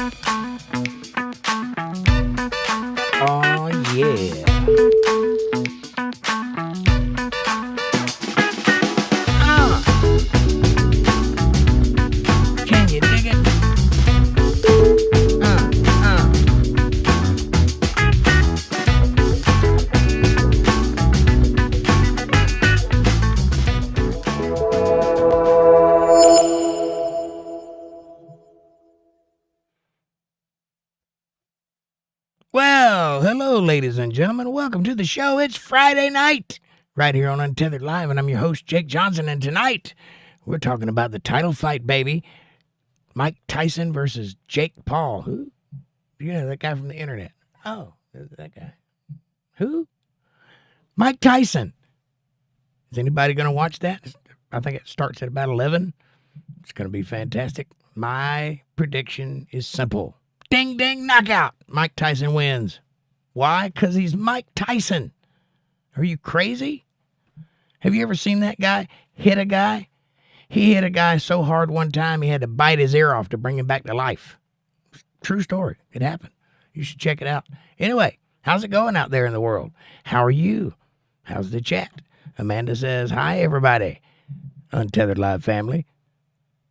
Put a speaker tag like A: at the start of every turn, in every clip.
A: Oh, yeah. Can you dig it? Well, hello, ladies and gentlemen. Welcome to the show. It's Friday night, right here on Untethered Live, and I'm your host, Jake Johnson, and tonight we're talking about the title fight, baby. Mike Tyson versus Jake Paul. Who? You know, that guy from the internet. Oh, that guy. Who? Mike Tyson. Is anybody going to watch that? I think it starts at about 11. It's going to be fantastic. My prediction is simple. Ding, ding, knockout. Mike Tyson wins. Why? Because he's Mike Tyson. Are you crazy? Have you ever seen that guy hit a guy? He hit a guy so hard one time he had to bite his ear off to bring him back to life. True story. It happened. You should check it out. Anyway, how's it going out there in the world? How are you? How's the chat? Amanda says, hi, everybody. Untethered Live family.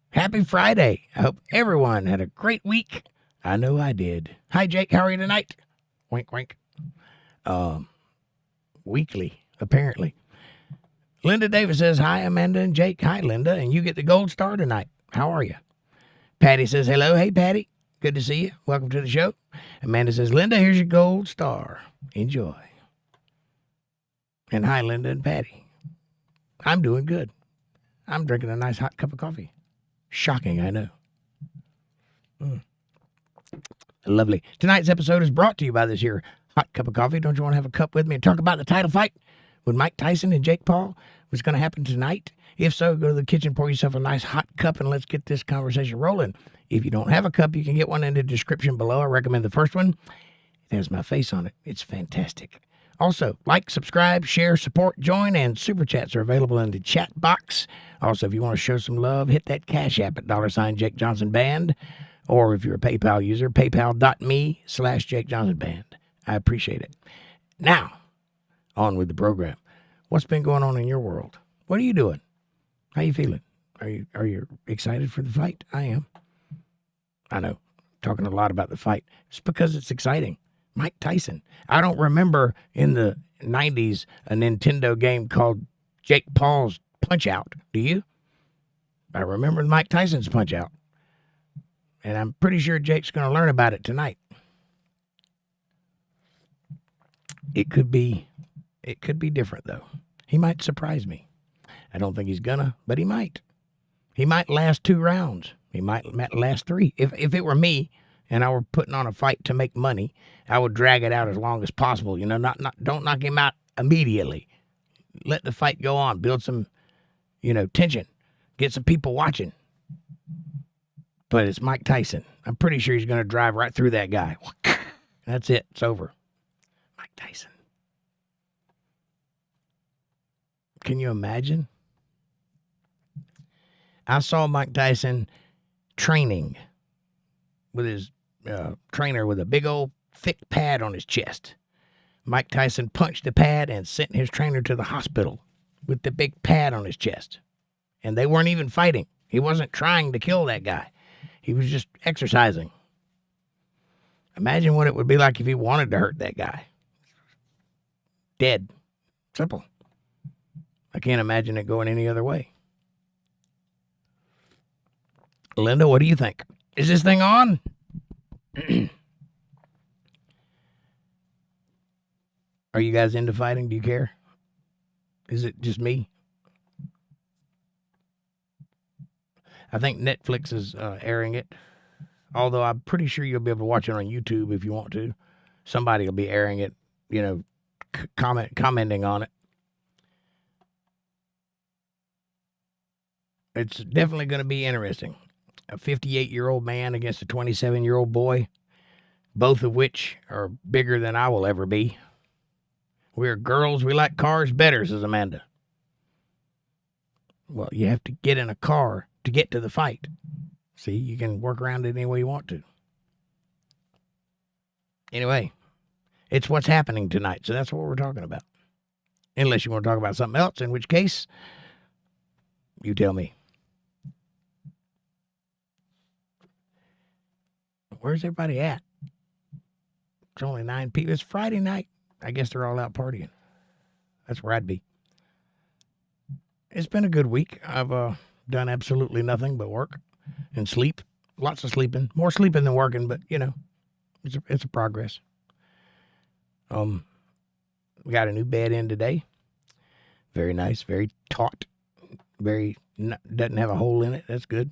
A: Happy Friday. I hope everyone had a great week. I know I did. Hi, Jake. How are you tonight? Wink, wink. Weekly, apparently. Linda Davis says, hi, Amanda and Jake. Hi, Linda. And you get the gold star tonight. How are you? Patty says, hello. Hey, Patty. Good to see you. Welcome to the show. Amanda says, Linda, here's your gold star. Enjoy. And hi, Linda and Patty. I'm doing good. I'm drinking a nice hot cup of coffee. Shocking, I know. Lovely. Tonight's episode is brought to you by this here hot cup of coffee. Don't you want to have a cup with me and talk about the title fight with Mike Tyson and Jake Paul? What's going to happen tonight? If so, go to the kitchen, pour yourself a nice hot cup, and let's get this conversation rolling. If you don't have a cup, you can get one in the description below. I recommend the first one. It has my face on it. It's fantastic. Also, like, subscribe, share, support, join, and super chats are available in the chat box. Also, if you want to show some love, hit that Cash App at $JakeJohnsonBand. Or if you're a PayPal user, paypal.me/JakeJohnsonBand. I appreciate it. Now, on with the program. What's been going on in your world? What are you doing? How you feeling? Are you excited for the fight? I am. I know, talking a lot about the fight. It's because it's exciting. Mike Tyson. I don't remember in the 90s a Nintendo game called Jake Paul's Punch-Out. Do you? I remember Mike Tyson's Punch-Out. And I'm pretty sure Jake's going to learn about it tonight. It could be different, though. He might surprise me. I don't think he's gonna, but he might. He might last 2 rounds. He might last 3. If it were me and I were putting on a fight to make money, I would drag it out as long as possible. You know, don't knock him out immediately. Let the fight go on. Build some, tension. Get some people watching. But it's Mike Tyson. I'm pretty sure he's going to drive right through that guy. That's it. It's over. Mike Tyson. Can you imagine? I saw Mike Tyson training with his trainer with a big old thick pad on his chest. Mike Tyson punched the pad and sent his trainer to the hospital with the big pad on his chest. And they weren't even fighting. He wasn't trying to kill that guy. He was just exercising. Imagine what it would be like if he wanted to hurt that guy. Dead. Simple. I can't imagine it going any other way. Linda, what do you think? Is this thing on? Are you guys into fighting? Do you care? Is it just me? I think Netflix is airing it, although I'm pretty sure you'll be able to watch it on YouTube if you want to. Somebody will be airing it, commenting on it. It's definitely going to be interesting. A 58-year-old man against a 27-year-old boy, both of which are bigger than I will ever be. We're girls. We like cars better, says Amanda. Well, you have to get in a car to get to the fight. See, you can work around it any way you want to. Anyway, it's what's happening tonight, so that's what we're talking about. Unless you want to talk about something else, in which case, you tell me. Where's everybody at? It's only 9 people. It's Friday night. I guess they're all out partying. That's where I'd be. It's been a good week. I've done absolutely nothing but work and sleep. Lots of sleeping. More sleeping than working, but, you know, it's a progress. We got a new bed in today. Very nice. Very taut. Doesn't have a hole in it. That's good.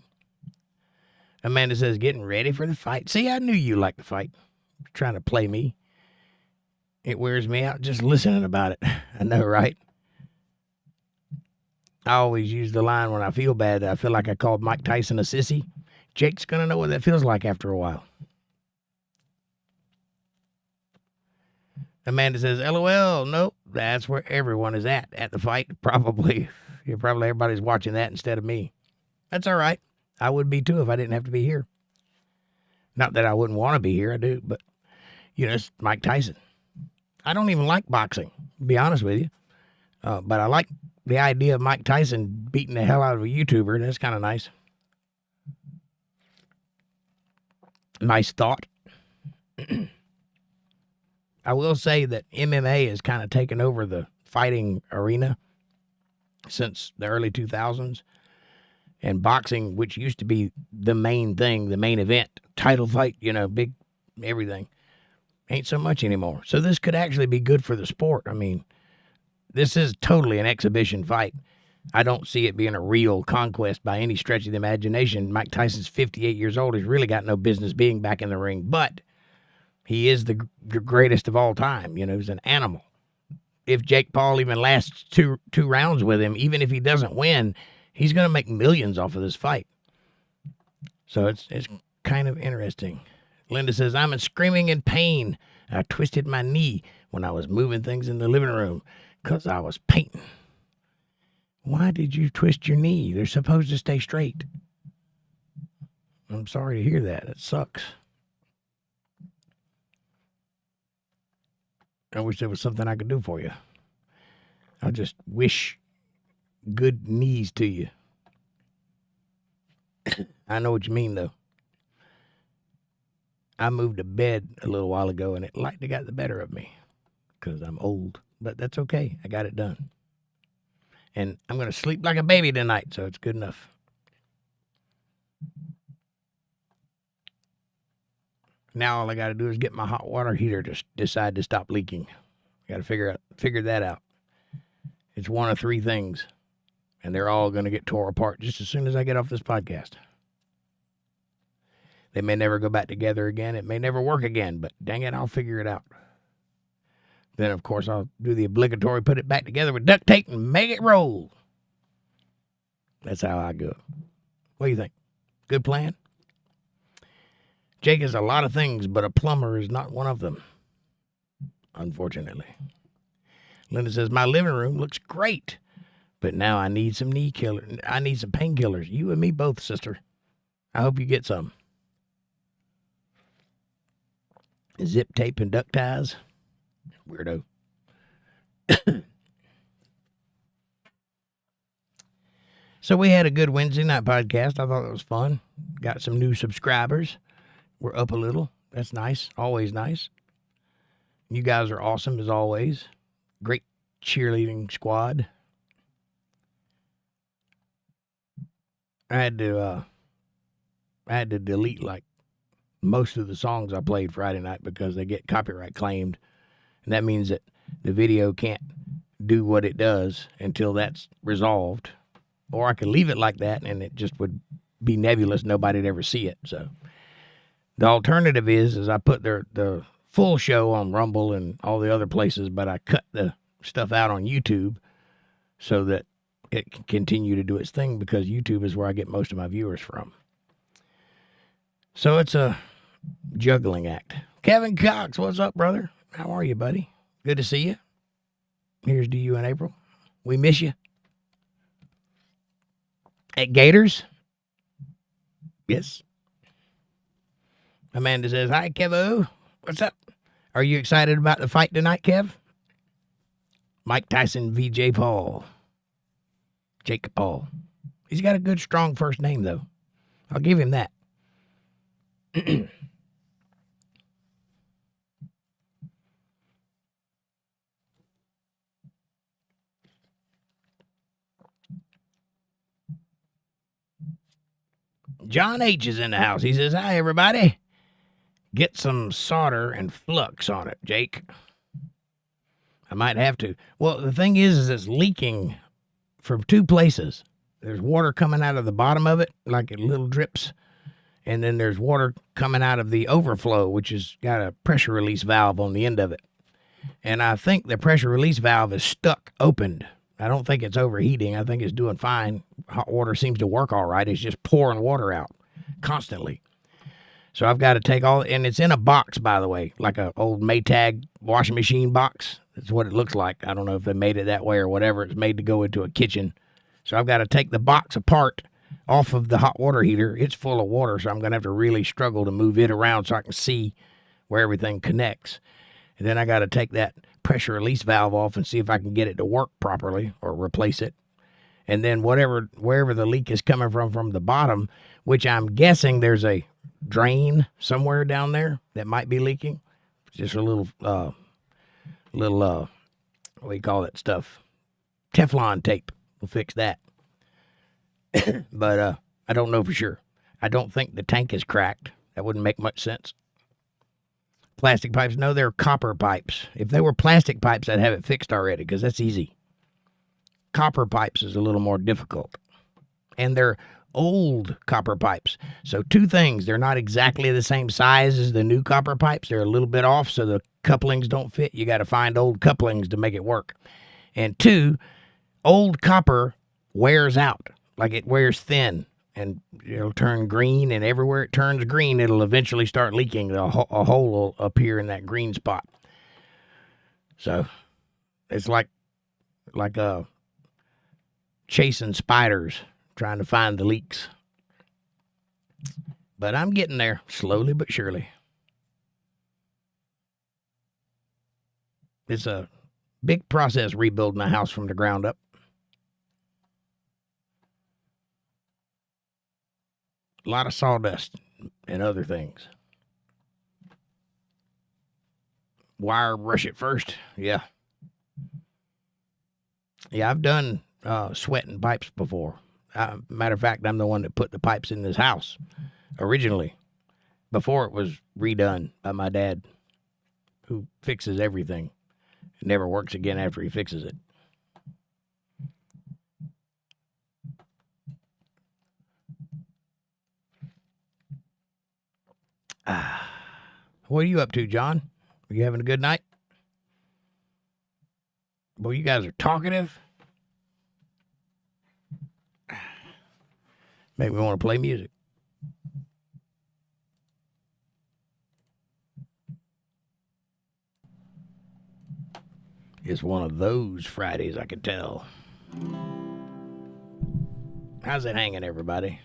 A: Amanda says, getting ready for the fight. See, I knew you liked the fight. You're trying to play me. It wears me out just listening about it. I know, right? I always use the line when I feel bad that I feel like I called Mike Tyson a sissy. Jake's going to know what that feels like after a while. Amanda says, LOL, nope, that's where everyone is at the fight. Probably everybody's watching that instead of me. That's all right. I would be too if I didn't have to be here. Not that I wouldn't want to be here, I do, but, you know, it's Mike Tyson. I don't even like boxing, to be honest with you. But I like the idea of Mike Tyson beating the hell out of a YouTuber. That's kind of nice. Nice thought. I will say that MMA has kind of taken over the fighting arena since the early 2000s. And boxing, which used to be the main thing, the main event, title fight, you know, big everything, ain't so much anymore. So this could actually be good for the sport. I mean, this is totally an exhibition fight. I don't see it being a real conquest by any stretch of the imagination. Mike Tyson's 58 years old. He's really got no business being back in the ring, but he is the greatest of all time. You know, he's an animal. If Jake Paul even lasts two rounds with him, even if he doesn't win, he's going to make millions off of this fight. So it's kind of interesting. Linda says, I'm screaming in pain. I twisted my knee when I was moving things in the living room because I was painting. Why did you twist your knee? They're supposed to stay straight. I'm sorry to hear that. It sucks. I wish there was something I could do for you. I just wish good knees to you. I know what you mean, though. I moved a bed a little while ago, and it liked to got the better of me because I'm old. But that's okay. I got it done. And I'm going to sleep like a baby tonight, so it's good enough. Now all I got to do is get my hot water heater to decide to stop leaking. I got to figure that out. It's one of three things, and they're all going to get tore apart just as soon as I get off this podcast. They may never go back together again. It may never work again, but dang it, I'll figure it out. Then, of course, I'll do the obligatory put it back together with duct tape and make it roll. That's how I go. What do you think? Good plan? Jake is a lot of things, but a plumber is not one of them, unfortunately. Linda says, my living room looks great, but now I need some I need some painkillers. You and me both, sister. I hope you get some. Zip tape and duct ties. Weirdo. So we had a good Wednesday night podcast. I thought it was fun. Got some new subscribers. We're up a little. That's nice. Always nice. You guys are awesome as always. Great cheerleading squad. I had to delete like most of the songs I played Friday night because they get copyright claimed. And that means that the video can't do what it does until that's resolved. Or I could leave it like that and it just would be nebulous. Nobody'd ever see it. So the alternative is I put the full show on Rumble and all the other places, but I cut the stuff out on YouTube so that it can continue to do its thing because YouTube is where I get most of my viewers from. So it's a juggling act. Kevin Cox, what's up, brother? How are you, buddy? Good to see you. Here's to you in April. We miss you. At Gators? Yes. Amanda says, hi, Kevo. What's up? Are you excited about the fight tonight, Kev? Mike Tyson v. Jake Paul. Jake Paul. He's got a good, strong first name, though. I'll give him that. John H. is in the house. He says, hi, everybody. Get some solder and flux on it, Jake. I might have to. Well, the thing is it's leaking from two places. There's water coming out of the bottom of it, like little drips. And then there's water coming out of the overflow, which has got a pressure release valve on the end of it. And I think the pressure release valve is stuck, opened. I don't think it's overheating. I think it's doing fine. Hot water seems to work all right. It's just pouring water out constantly. So I've got to take all, and it's in a box, by the way, like an old Maytag washing machine box. That's what it looks like. I don't know if they made it that way or whatever. It's made to go into a kitchen. So I've got to take the box apart off of the hot water heater. It's full of water, so I'm going to have to really struggle to move it around so I can see where everything connects. And then I got to take that pressure release valve off and see if I can get it to work properly or replace it. And then wherever the leak is coming from the bottom, which I'm guessing there's a drain somewhere down there that might be leaking. Just a little what do you call that stuff? Teflon tape will fix that. But I don't know for sure. I don't think the tank is cracked. That wouldn't make much sense. Plastic pipes? No, they're copper pipes. If they were plastic pipes, I'd have it fixed already because that's easy. Copper pipes is a little more difficult. And they're old copper pipes. So two things. They're not exactly the same size as the new copper pipes. They're a little bit off, so the couplings don't fit. You got to find old couplings to make it work. And two, old copper wears out. Like it wears thin. And it'll turn green, and everywhere it turns green, it'll eventually start leaking. A hole will appear in that green spot. So it's like chasing spiders, trying to find the leaks. But I'm getting there, slowly but surely. It's a big process rebuilding a house from the ground up. A lot of sawdust and other things. Wire brush it first. Yeah. Yeah, I've done sweating pipes before. Matter of fact, I'm the one that put the pipes in this house originally, before it was redone by my dad, who fixes everything. It never works again after he fixes it. What are you up to, John? Are you having a good night? Boy, you guys are talkative. Make me want to play music. It's one of those Fridays, I can tell. How's it hanging, everybody?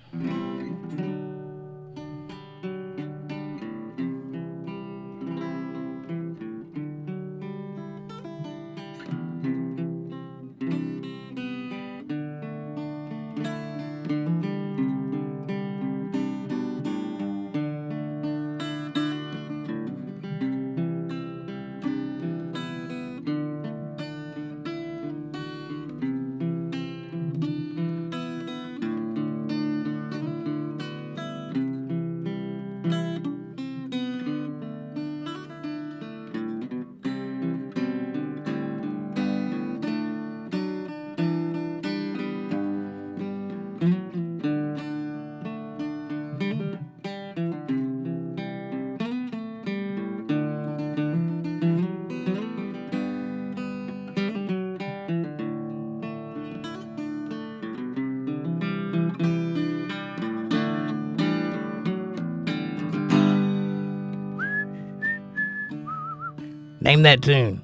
A: Name that tune.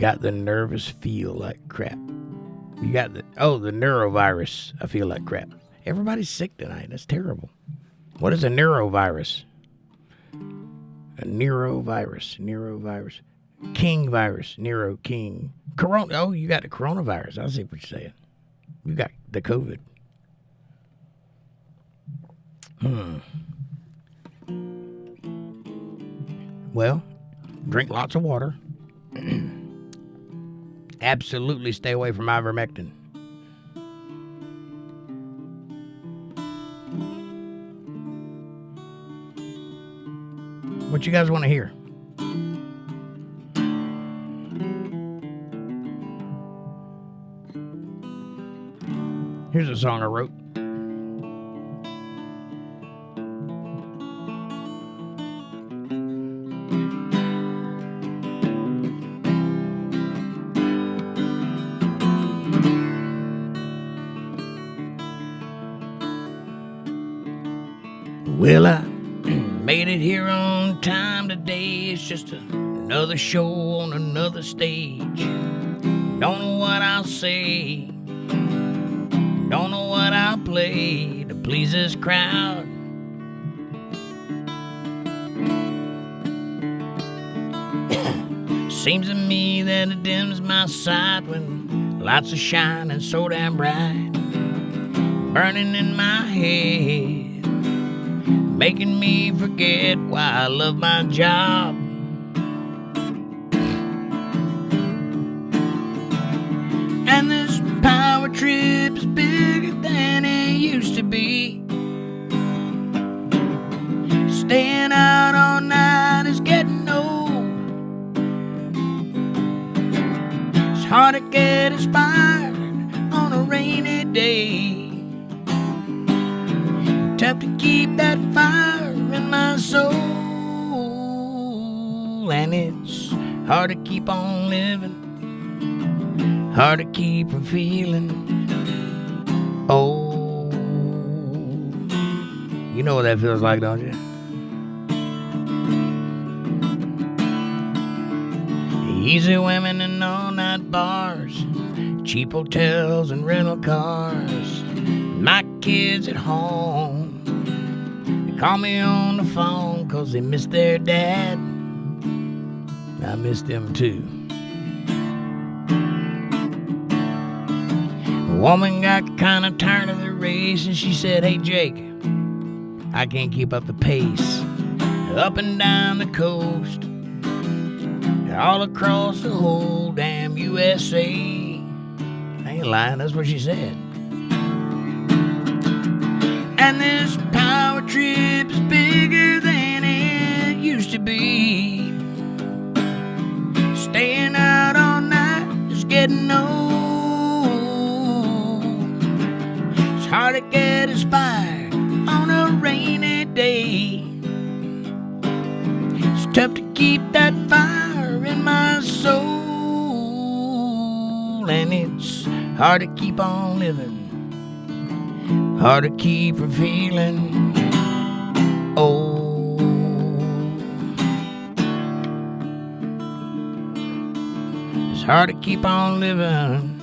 A: Got the nervous feel like crap. You got the neurovirus. I feel like crap. Everybody's sick tonight. That's terrible. What is a neurovirus? A neurovirus. King virus. Nero King. Corona. Oh, you got the coronavirus. I see what you're saying. You got the COVID. Well, drink lots of water. Absolutely stay away from ivermectin. What you guys want to hear? Here's a song I wrote. Well, I made it here on time today. It's just another show on another stage. Don't know what I'll say. Don't know what I'll play to please this crowd. Seems to me that it dims my sight when lights are shining so damn bright, burning in my head, making me forget why I love my job. And this power trip is bigger than it used to be. Staying out all night is getting old. It's hard to get inspired on a rainy day. Tough to keep that fire in my soul. And it's hard to keep on living. Hard to keep from feeling old. You know what that feels like, don't you? Easy women and all-night bars, cheap hotels and rental cars. My kids at home, they call me on the phone 'cause they miss their dad. I miss them too. A woman got kind of tired of the race and she said, "Hey Jake, I can't keep up the pace. Up and down the coast, all across the whole damn USA." I ain't lying, that's what she said. And this power trip is bigger than it used to be. Staying out all night is getting old. It's hard to get inspired on a rainy day. It's tough to keep that fire in my soul. And it's hard to keep on living. Hard to keep from feeling old. It's hard to keep on living,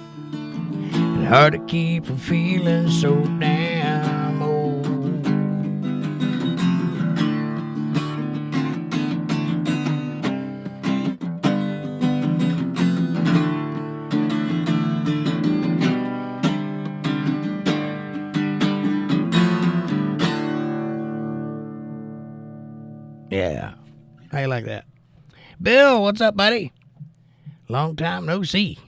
A: and hard to keep from feeling so damn old. Yeah. How you like that? Bill, what's up, buddy? Long time no see.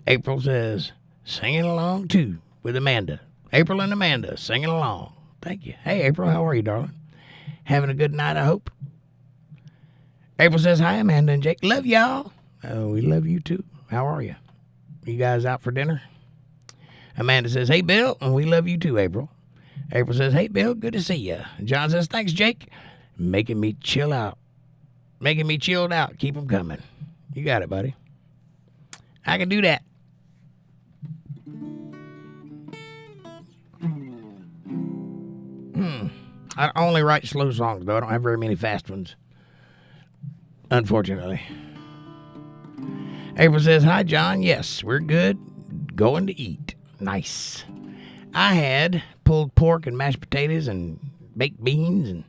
A: April says, singing along too with Amanda. April and Amanda singing along. Thank you. Hey, April, how are you, darling? Having a good night, I hope. April says, hi, Amanda and Jake. Love y'all. Oh, we love you too. How are you? You guys out for dinner? Amanda says, hey, Bill, and we love you too, April. April says, hey, Bill, good to see you. John says, thanks, Jake. Making me chill out. Making me chilled out. Keep them coming. You got it, buddy. I can do that. I only write slow songs, though. I don't have very many fast ones. Unfortunately. April says, hi, John. Yes, we're good. Going to eat. Nice. I had pulled pork and mashed potatoes and baked beans and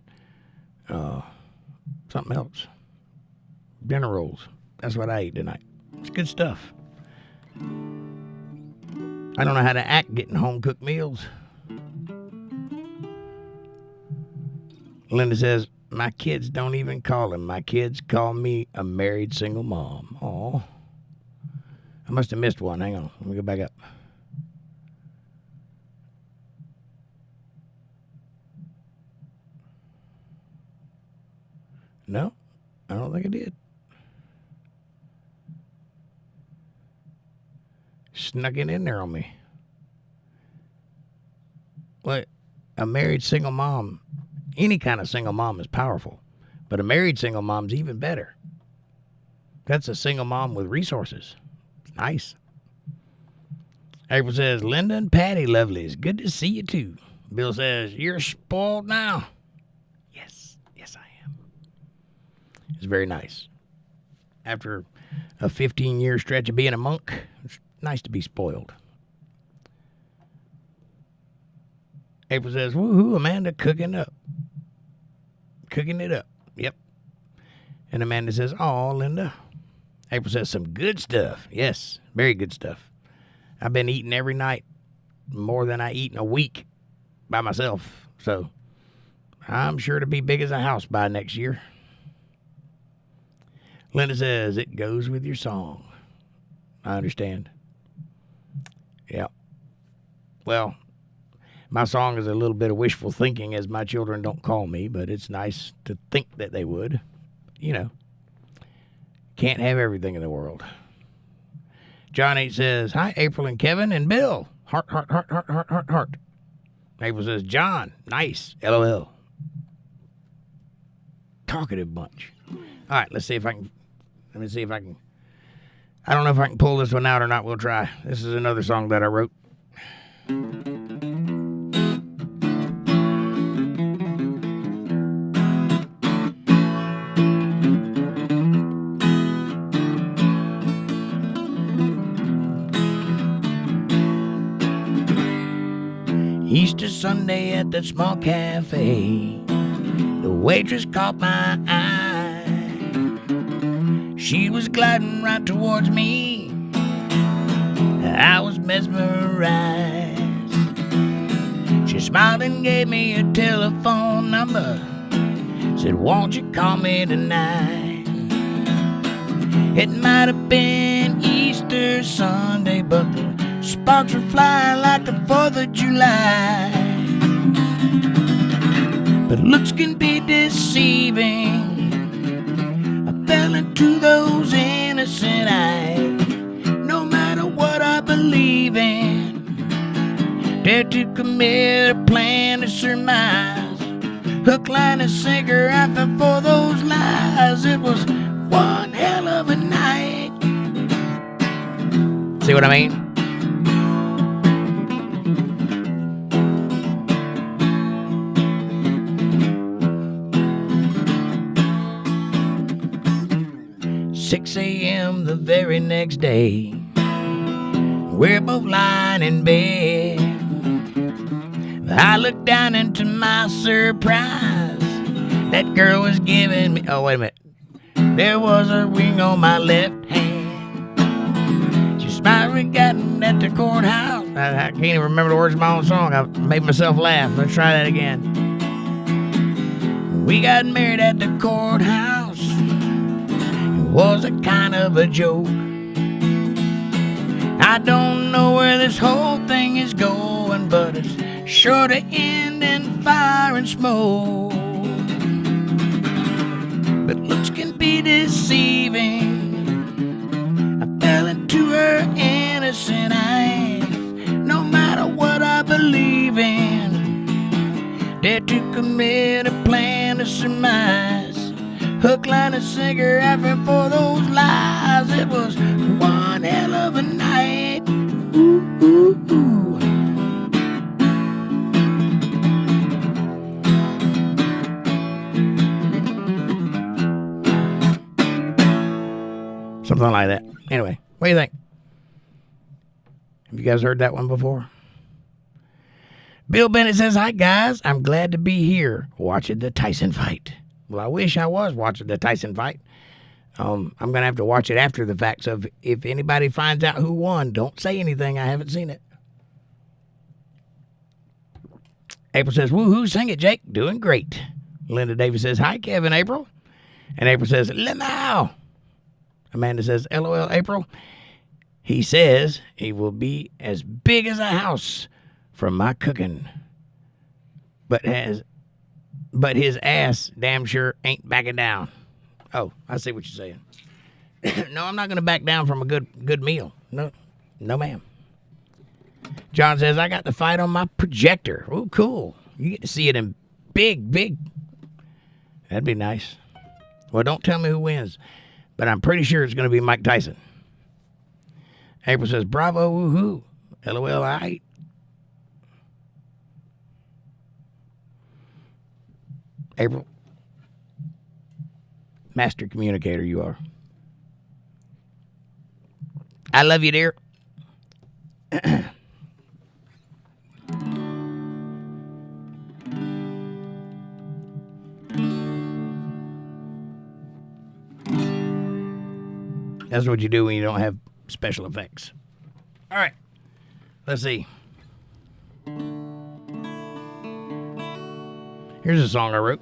A: something else. Dinner rolls. That's what I ate tonight. It's good stuff. I don't know how to act getting home-cooked meals. Linda says, my kids don't even call him. My kids call me a married single mom. Aw. I must have missed one. Hang on. Let me go back up. No, I don't think I did. Snuck it in there on me. What? A married single mom, any kind of single mom is powerful, but a married single mom's even better. That's a single mom with resources. Nice. April says, Linda and Patty lovelies. Good to see you too. Bill says, you're spoiled now. Yes, I am. It's very nice. After a 15-year stretch of being a monk, it's nice to be spoiled. April says, woohoo, Amanda cooking up. Cooking it up. Yep. And Amanda says, aw, Linda. April says, some good stuff. Yes, very good stuff. I've been eating every night more than I eat in a week by myself. So I'm sure to be big as a house by next year. Linda says, it goes with your song. I understand. Yeah. Well, my song is a little bit of wishful thinking as my children don't call me, but it's nice to think that they would. You know, can't have everything in the world. John H. says, hi, April and Kevin and Bill. Heart, heart, heart, heart, heart, heart, heart. April says, John, nice, LOL. Talkative bunch. All right, let me see if I can. I don't know if I can pull this one out or not. We'll try. This is another song that I wrote. Easter Sunday at that small cafe, the waitress caught my eye. She was gliding right towards me. I was mesmerized. She smiled and gave me a telephone number. Said, won't you call me tonight? It might have been Easter Sunday, but the sparks were flying like the 4th of July. But looks can be deceiving. I fell into those innocent eyes. No matter what I believe in, dared to commit a plan to surmise. Hook, line, and sinker, I fell for those lies. It was one hell of a night. See what I mean? "6 a.m. the very next day, we're both lying in bed. I looked down, and to my surprise, that girl was giving me, oh, wait a minute. There was a ring on my left hand. She smiled, we gotten at the courthouse. I can't even remember the words of my own song. I made myself laugh. Let's try that again. We got married at the courthouse. It was a kind of a joke. I don't know where this whole thing is going, but it's sure to end in fire and smoke. But looks can be deceiving. I fell into her innocent eyes. No matter what I believe in, dared to commit a plan to surmise. Hook, line, and sinker, I fell for those lies. It was one hell of a night. Ooh, ooh, ooh. Something like that. Anyway, what do you think? Have you guys heard that one before? Bill Bennett says, hi, guys. I'm glad to be here watching the Tyson fight. Well, I wish I was watching the Tyson fight. I'm going to have to watch it after the fact, so if anybody finds out who won, don't say anything. I haven't seen it. April says, woohoo, sing it, Jake. Doing great. Linda Davis says, hi, Kevin, April. And April says, lemao. Amanda says, LOL, April. He says he will be as big as a house from my cooking, but his ass damn sure ain't backing down. Oh, I see what you're saying. No, I'm not going to back down from a good meal. No, ma'am. John says, I got the fight on my projector. Oh, cool. You get to see it in big. That'd be nice. Well, don't tell me who wins, but I'm pretty sure it's going to be Mike Tyson. April says, bravo, woohoo. LOL, I. April, master communicator you are. I love you, dear. That's what you do when you don't have special effects. All right, let's see. Here's a song I wrote.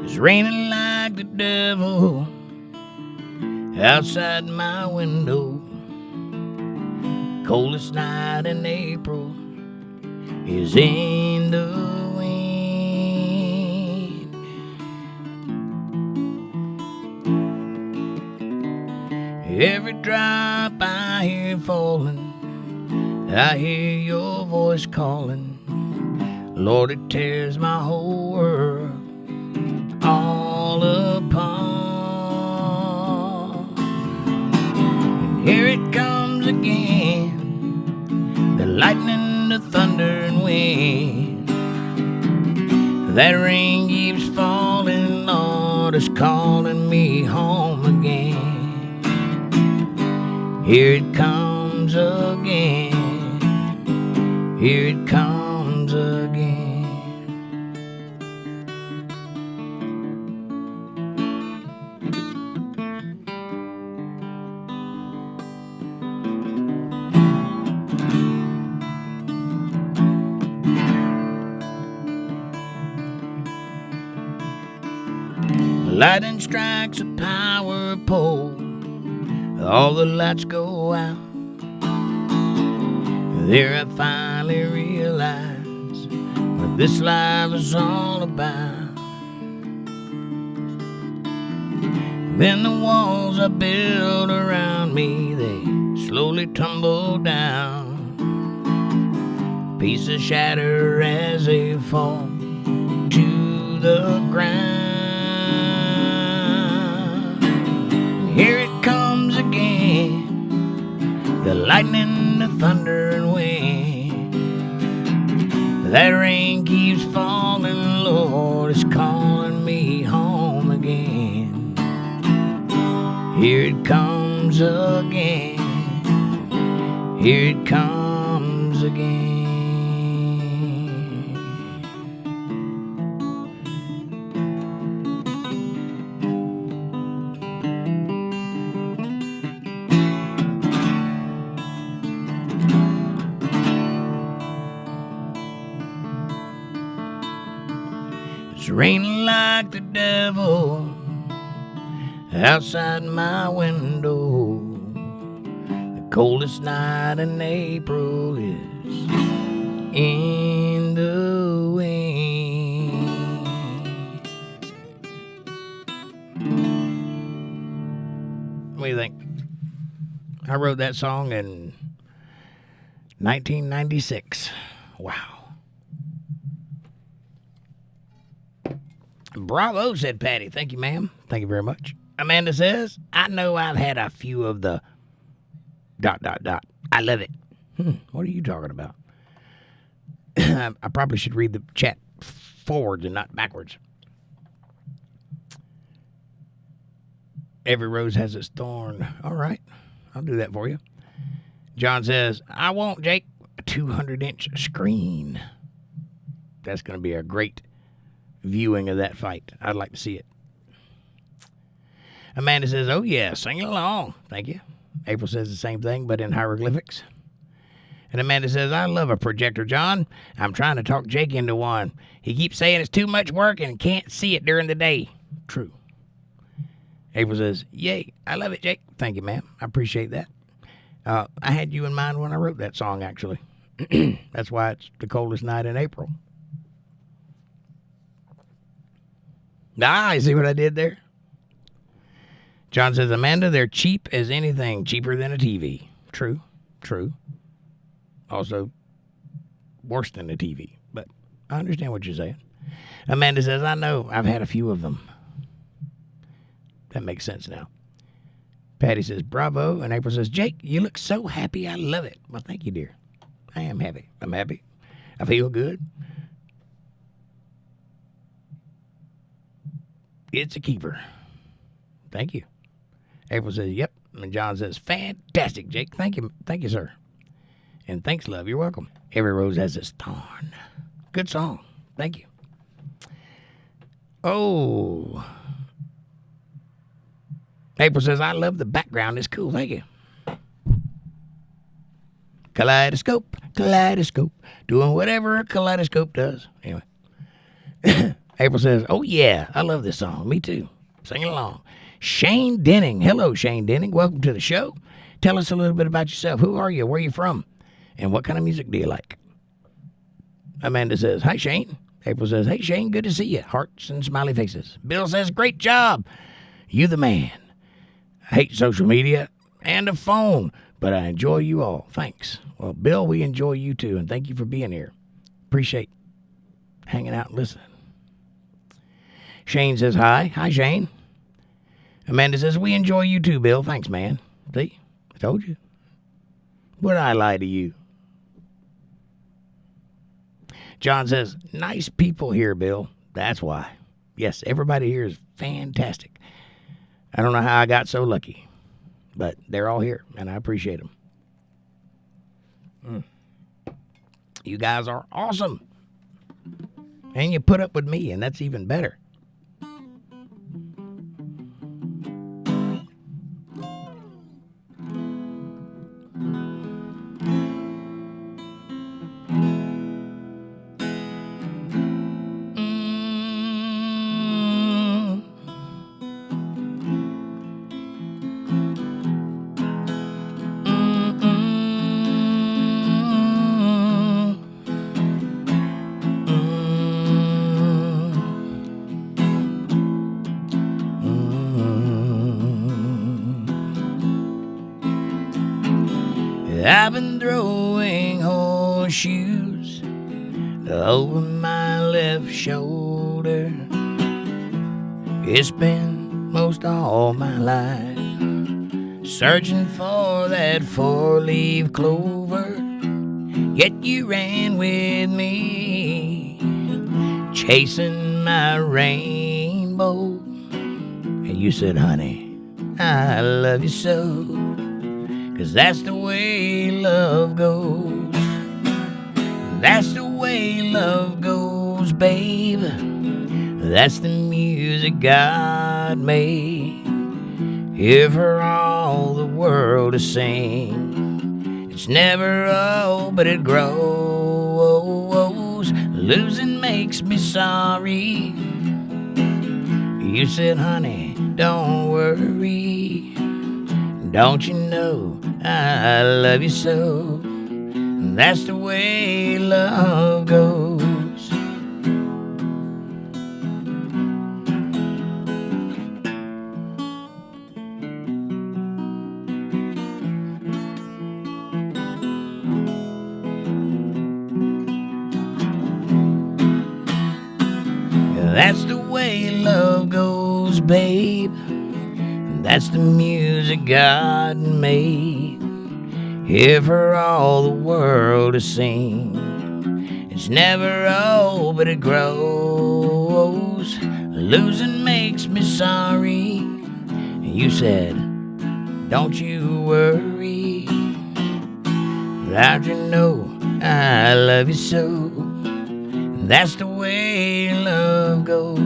A: It's raining like the devil outside my window. Coldest night in April is in the wind. Every drop I hear falling, I hear your voice calling. Lord, it tears my whole world all apart. And here it comes again, the lightning, the thunder and wind. That rain keeps falling, Lord, it's calling me home again. Here it comes again, here it comes again. Lightning strikes a power pole, all the lights go out. There I finally realize what this life is all about. Then the walls I built around me, they slowly tumble down. Pieces shatter as they fall to the ground. Here it comes again, the lightning, the thunder and wind. That rain keeps falling, Lord, it's calling me home again. Here it comes again, here it comes again. It's raining like the devil outside my window. The coldest night in April is in the wind. What do you think? I wrote that song in 1996. Wow. Bravo, said Patty. Thank you, ma'am. Thank you very much. Amanda says, I know I've had a few of the ... I love it. What are you talking about? I probably should read the chat forwards and not backwards. Every rose has its thorn. All right, I'll do that for you. John says, I want, Jake, a 200-inch screen. That's going to be a great viewing of that fight. I'd like to see it. Amanda says, oh, yeah, sing along. Thank you. April says the same thing, but in hieroglyphics. And Amanda says, I love a projector, John. I'm trying to talk Jake into one. He keeps saying it's too much work and can't see it during the day. True. April says, yay, I love it, Jake. Thank you, ma'am. I appreciate that. I had you in mind when I wrote that song, actually. That's why it's the coldest night in April. You see what I did there? John says, Amanda, they're cheap as anything, cheaper than a TV. True. Also, worse than a TV, but I understand what you're saying. Amanda says, I know, I've had a few of them. That makes sense now. Patty says, bravo. And April says, Jake, you look so happy. I love it. Well, thank you, dear. I am happy. I'm happy. I feel good. It's a keeper. Thank you. April says, yep. And John says, fantastic, Jake. Thank you. Thank you, sir. And thanks, love. You're welcome. Every rose has its thorn. Good song. Thank you. Oh. April says, I love the background. It's cool. Thank you. Kaleidoscope. Doing whatever a kaleidoscope does. Anyway. April says, oh, yeah. I love this song. Me too. Sing along. Shane Denning. Hello, Shane Denning. Welcome to the show. Tell us a little bit about yourself. Who are you? Where are you from? And what kind of music do you like? Amanda says, hi, Shane. April says, hey, Shane, good to see you. Hearts and smiley faces. Bill says, great job. You the man. I hate social media and a phone, but I enjoy you all. Thanks. Well, Bill, we enjoy you too, and thank you for being here. Appreciate hanging out and listening. Shane says, hi. Hi, Shane. Amanda says, we enjoy you too, Bill. Thanks, man. See? I told you. Would I lie to you? John says, nice people here, Bill. That's why. Yes, everybody here is fantastic. I don't know how I got so lucky, but they're all here, and I appreciate them. You guys are awesome. And you put up with me, and that's even better. I've been throwing horseshoes over my left shoulder. It's been most all my life searching for that four-leaf clover. Yet you ran with me, chasing my rainbow. And you said, honey, I love you so. 'Cause that's the way love goes. That's the way love goes, babe. That's the music God made here for all the world to sing. It's never old, but it grows. Losing makes me sorry. You said, honey, don't worry. Don't you know I love you so? That's the way love goes. That's the way love goes, babe. That's the music God made, here for all the world to sing. It's never old, but it grows. Losing makes me sorry. And you said, don't you worry. Without you know I love you so. That's the way love goes.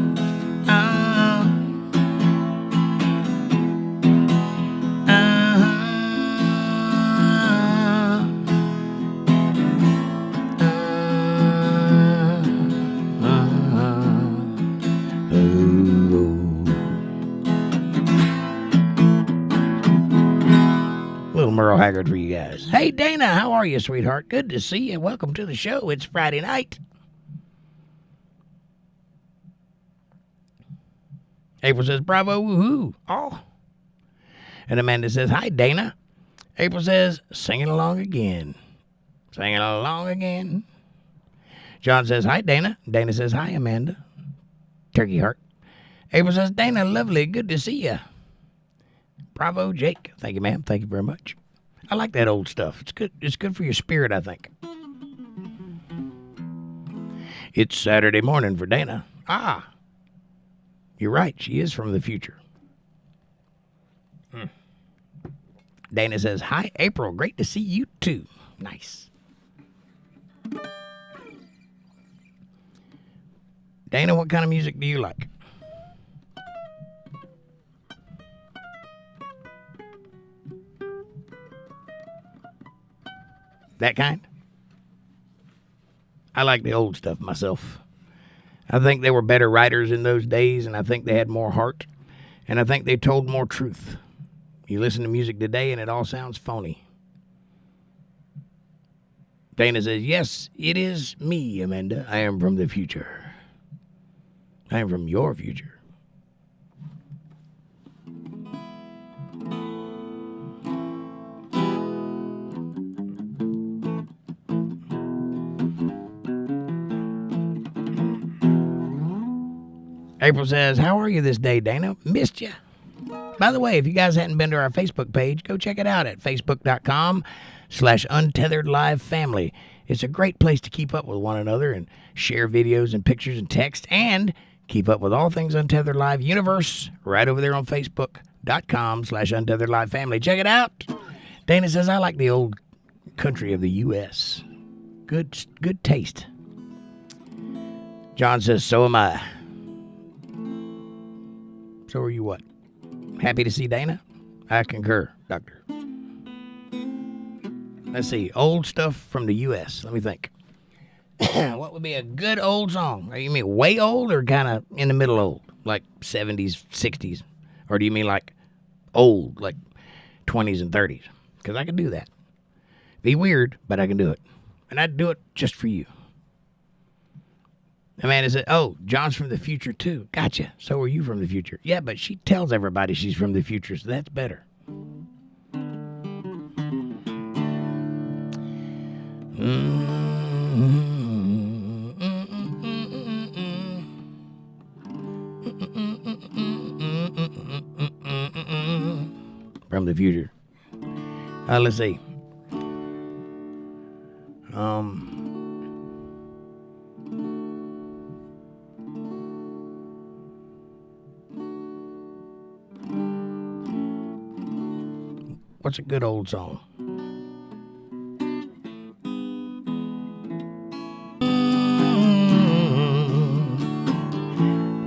A: Little Merle Haggard for you guys. Hey, Dana, how are you, sweetheart? Good to see you. Welcome to the show. It's Friday night. April says, bravo, woohoo. Oh. And Amanda says, hi, Dana. April says, singing along again. Singing along again. John says, hi, Dana. Dana says, hi, Amanda. Turkey heart. April says, Dana, lovely. Good to see you. Bravo, Jake. Thank you, ma'am. Thank you very much. I like that old stuff. It's good. It's good for your spirit, I think. It's Saturday morning for Dana. Ah. You're right. She is from the future. Dana says, hi, April. Great to see you, too. Nice. Dana, what kind of music do you like? That kind? I like the old stuff myself. I think they were better writers in those days, and I think they had more heart, and I think they told more truth. You listen to music today, and it all sounds phony. Dana says, yes, it is me, Amanda. I am from the future. I am from your future. April says, how are you this day, Dana? Missed you. By the way, if you guys hadn't been to our Facebook page, go check it out at facebook.com/UntetheredLive family. It's a great place to keep up with one another and share videos and pictures and text and keep up with all things Untethered Live Universe right over there on facebook.com/UntetheredLive family. Check it out. Dana says, I like the old country of the U.S. Good taste. John says, so am I. So are you what? Happy to see Dana? I concur, Doctor. Let's see. Old stuff from the U.S. Let me think. What would be a good old song? You mean way old or kind of in the middle old? Like 70s, 60s? Or do you mean like old, like 20s and 30s? Because I can do that. Be weird, but I can do it. And I'd do it just for you. Amanda said, oh, John's from the future, too. Gotcha. So are you from the future? Yeah, but she tells everybody she's from the future, so that's better. From the future. Let's see. What's a good old song?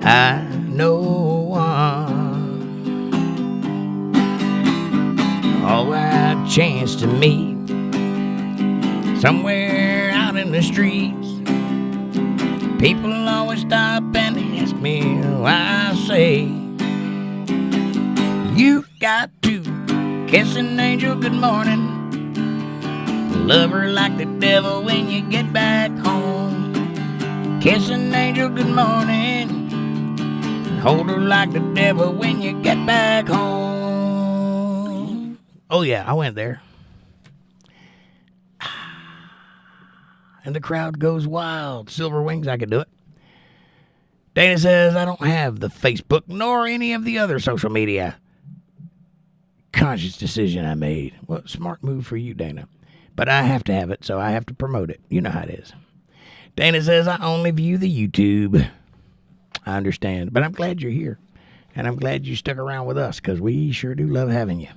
A: I know one. Oh, I chance to meet somewhere out in the streets. People always stop and ask me why I say you got to kiss an angel good morning. Love her like the devil when you get back home. Kiss an angel good morning. And hold her like the devil when you get back home. Oh yeah, I went there. And the crowd goes wild. Silver Wings, I could do it. Dana says, I don't have the Facebook nor any of the other social media. conscious decision I made. Well, smart move for you, Dana. But I have to have it, so I have to promote it. You know how it is. Dana says, I only view the YouTube. I understand, but I'm glad you're here. And I'm glad you stuck around with us, because we sure do love having you.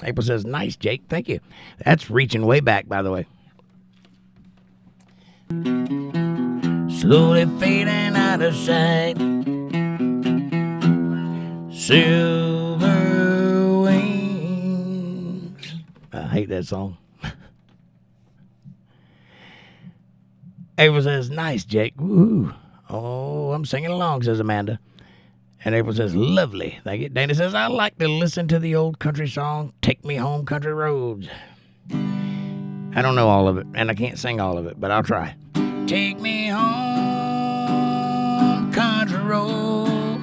A: April says, nice, Jake. Thank you. That's reaching way back, by the way. Slowly fading out of sight. Silver wings. I hate that song. April says, nice, Jake. Woo. Oh, I'm singing along, says Amanda. And April says, lovely. Thank you. Dana says, I like to listen to the old country song, Take Me Home Country Roads. I don't know all of it, and I can't sing all of it, but I'll try. Take me home, country road,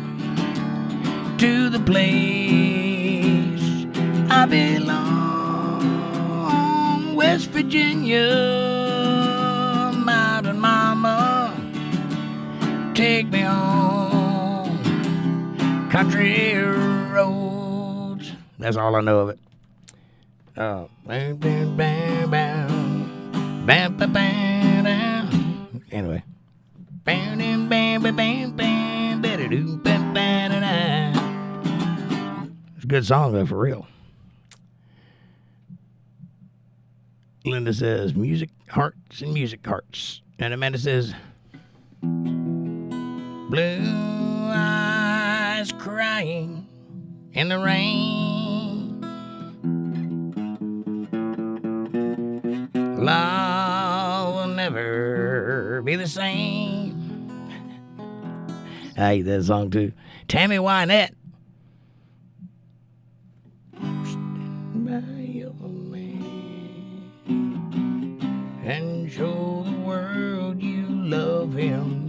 A: to the place I belong, West Virginia, Mountain Mama, take me home, country roads. That's all I know of it. Oh, anyway. It's a good song, though, for real. Linda says, music hearts and music hearts. And Amanda says, blue eyes crying in the rain. Love will never be the same. I hate that song too. Tammy Wynette. Stand by your man and show the world you love him.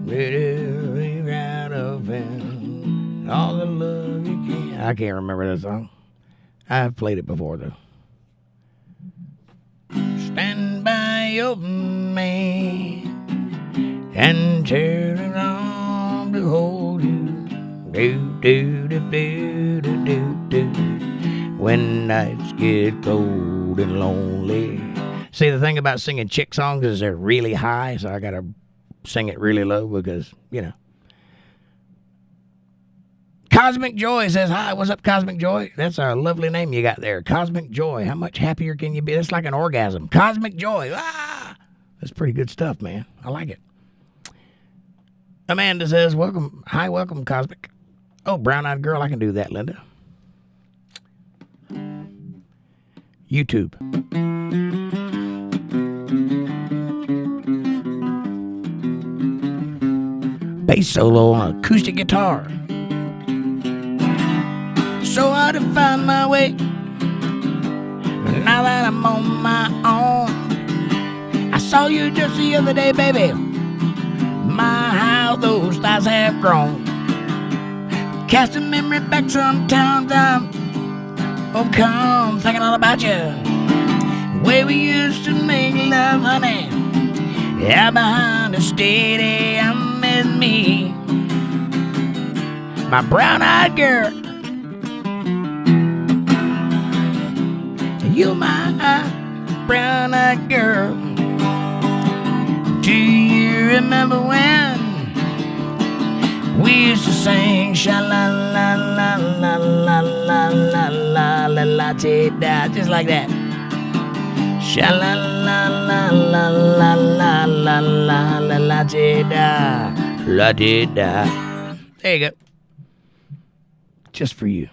A: Ready out of him. All the love you can. I can't remember that song. I've played it before though. Stand by your man and turn it on to hold you. Do, do, do, do, do, do, do. When nights get cold and lonely. See, the thing about singing chick songs is they're really high, so I gotta sing it really low because, you know. Cosmic Joy says, hi, what's up, Cosmic Joy? That's a lovely name you got there. Cosmic Joy. How much happier can you be? That's like an orgasm. Cosmic Joy. Ah! That's pretty good stuff, man. I like it. Amanda says, welcome. Hi, welcome, Cosmic. Oh, brown-eyed girl. I can do that, Linda. YouTube. Bass solo on acoustic guitar. So hard to find my way. Now that I'm on my own. I saw you just the other day, baby. My, how those thighs have grown. Cast a memory back sometimes. I'm overcome thinking all about you. The way we used to make love, honey. Out behind the steady, I'm with me. My brown-eyed girl. You're my brown-eyed girl. Do you remember when we used to sing sha-la-la-la-la-la-la-la-la-la-la-la-la-la-la-la-la-la-la-la, just like that. Sha-la-la-la-la-la-la-la-la-la-la-la-la-la-la-la. There you go. Just for you.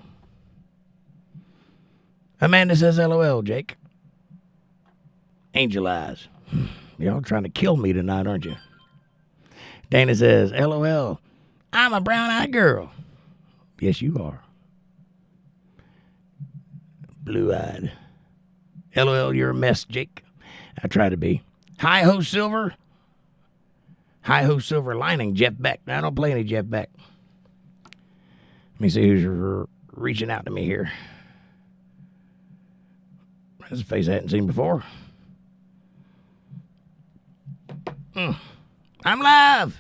A: Amanda says, LOL, Jake. Angel eyes. Y'all trying to kill me tonight, aren't you? Dana says, LOL, I'm a brown-eyed girl. Yes, you are. Blue-eyed. LOL, you're a mess, Jake. I try to be. Hi-ho, Silver. Hi-ho, Silver lining, Jeff Beck. Now, I don't play any Jeff Beck. Let me see who's reaching out to me here. That's a face I hadn't seen before. I'm live.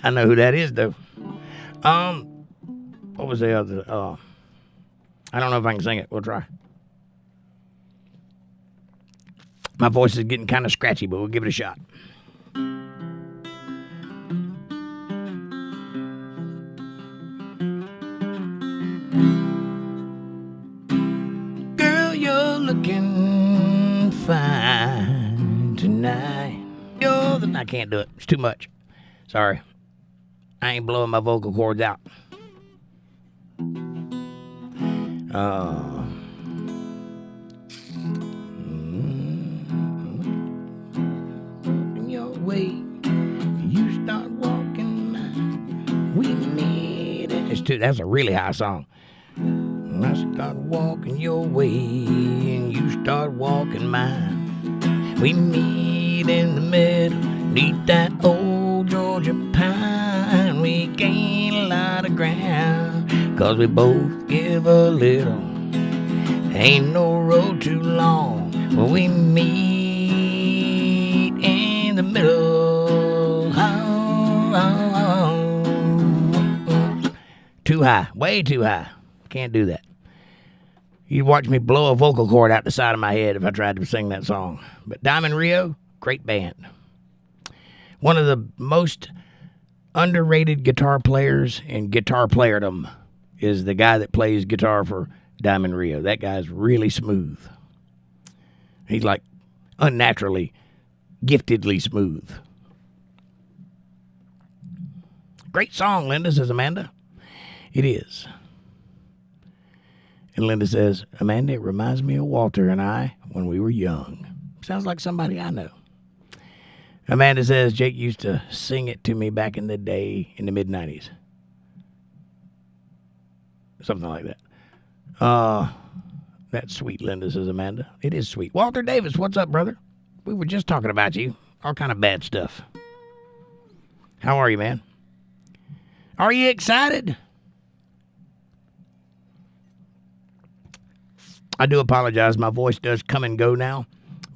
A: I know who that is, though. What was the other? I don't know if I can sing it. We'll try. My voice is getting kind of scratchy, but we'll give it a shot. Girl, you're looking fine tonight. I can't do it. It's too much. Sorry. I ain't blowing my vocal cords out. Your way, you start walking mine. We need it. That's a really high song. I start walking your way, and you start walking mine. We meet in the middle, neath that old Georgia pine. We gain a lot of ground, 'cause we both give a little. Ain't no road too long when we meet in the middle. Too high, way too high. Can't do that. You'd watch me blow a vocal cord out the side of my head if I tried to sing that song. But Diamond Rio, great band. One of the most underrated guitar players in guitar playerdom is the guy that plays guitar for Diamond Rio. That guy's really smooth. He's like unnaturally, giftedly smooth. Great song, Linda, says Amanda. It is. And Linda says, Amanda, it reminds me of Walter and I when we were young. Sounds like somebody I know. Amanda says, Jake used to sing it to me back in the day in the mid-90s. Something like that. That's sweet, Linda, says Amanda. It is sweet. Walter Davis, what's up, brother? We were just talking about you. All kind of bad stuff. How are you, man? Are you excited? I do apologize. My voice does come and go now,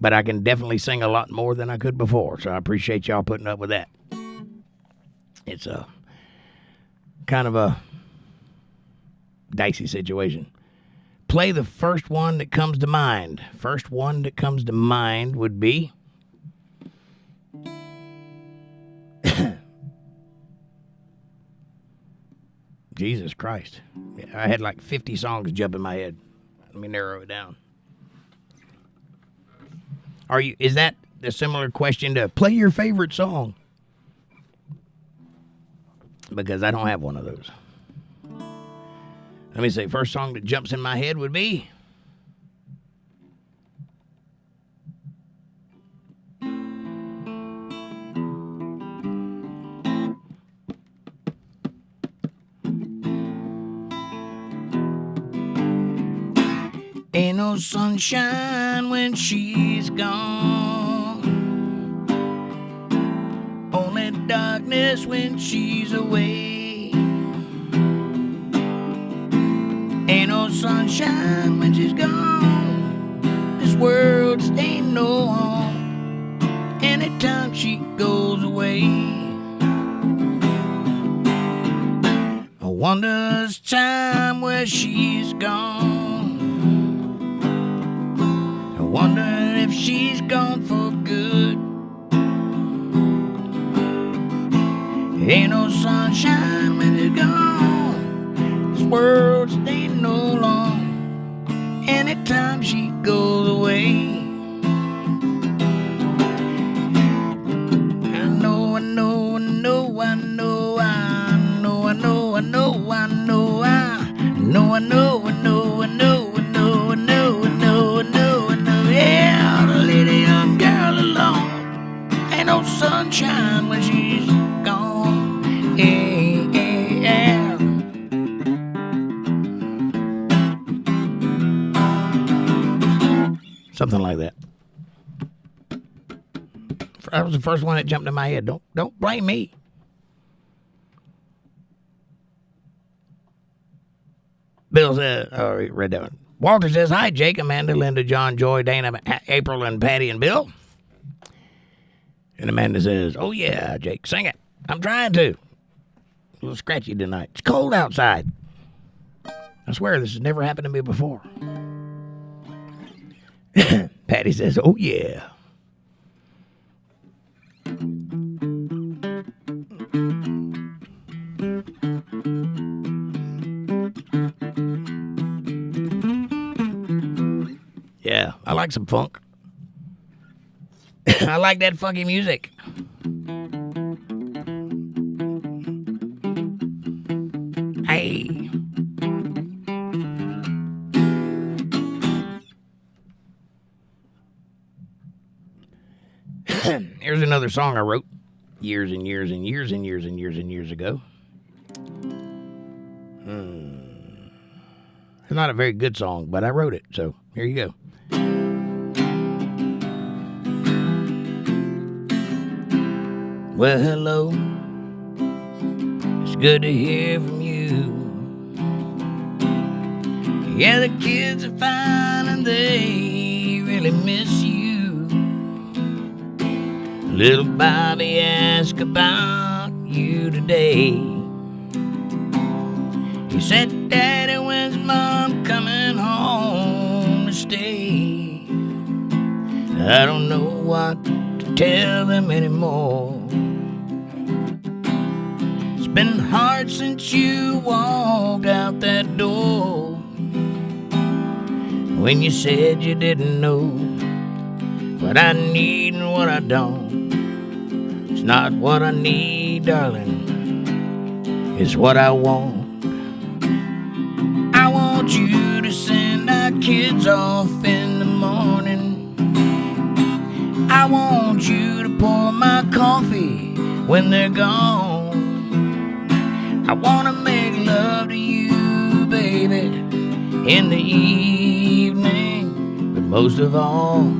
A: but I can definitely sing a lot more than I could before, so I appreciate y'all putting up with that. It's a kind of a dicey situation. Play the first one that comes to mind. First one that comes to mind would be Jesus Christ. I had like 50 songs jump in my head. Let me narrow it down. Is that a similar question to play your favorite song? Because I don't have one of those. Let me say, first song that jumps in my head would be Ain't no sunshine when she's gone, only darkness when she's away. Ain't no sunshine when she's gone, this world just ain't no home anytime she goes away. I wonder this time where she's gone, wondering if she's gone for good. Ain't no sunshine when she's gone, this world just ain't no long anytime she goes away. I know, I know, I know, I know, I know, I know, I know, I know, I know, I know, I know, I know. No sunshine when she's gone. Yeah. Something like that. That was the first one that jumped in my head. Don't blame me. Bill says, read that one. Walter says, hi, Jake, Amanda, Linda, John, Joy, Dana, April, and Patty, and Bill. And Amanda says, oh, yeah, Jake, sing it. I'm trying to. A little scratchy tonight. It's cold outside. I swear this has never happened to me before. Patty says, oh yeah. Yeah, I like some funk. I like that funky music. Hey. Here's another song I wrote years and years and years and years and years and years ago. It's not a very good song, but I wrote it, so here you go. Well, hello. It's good to hear from you. Yeah, the kids are fine and they really miss you. Little Bobby asked about you today. He said, Daddy, when's Mom coming home to stay? I don't know what to tell them anymore. It's been hard since you walked out that door. When you said you didn't know what I need and what I don't. It's not what I need, darling. It's what I want. I want you to send our kids off in the morning. I want you to pour my coffee when they're gone. I want to make love to you, baby, in the evening. But most of all,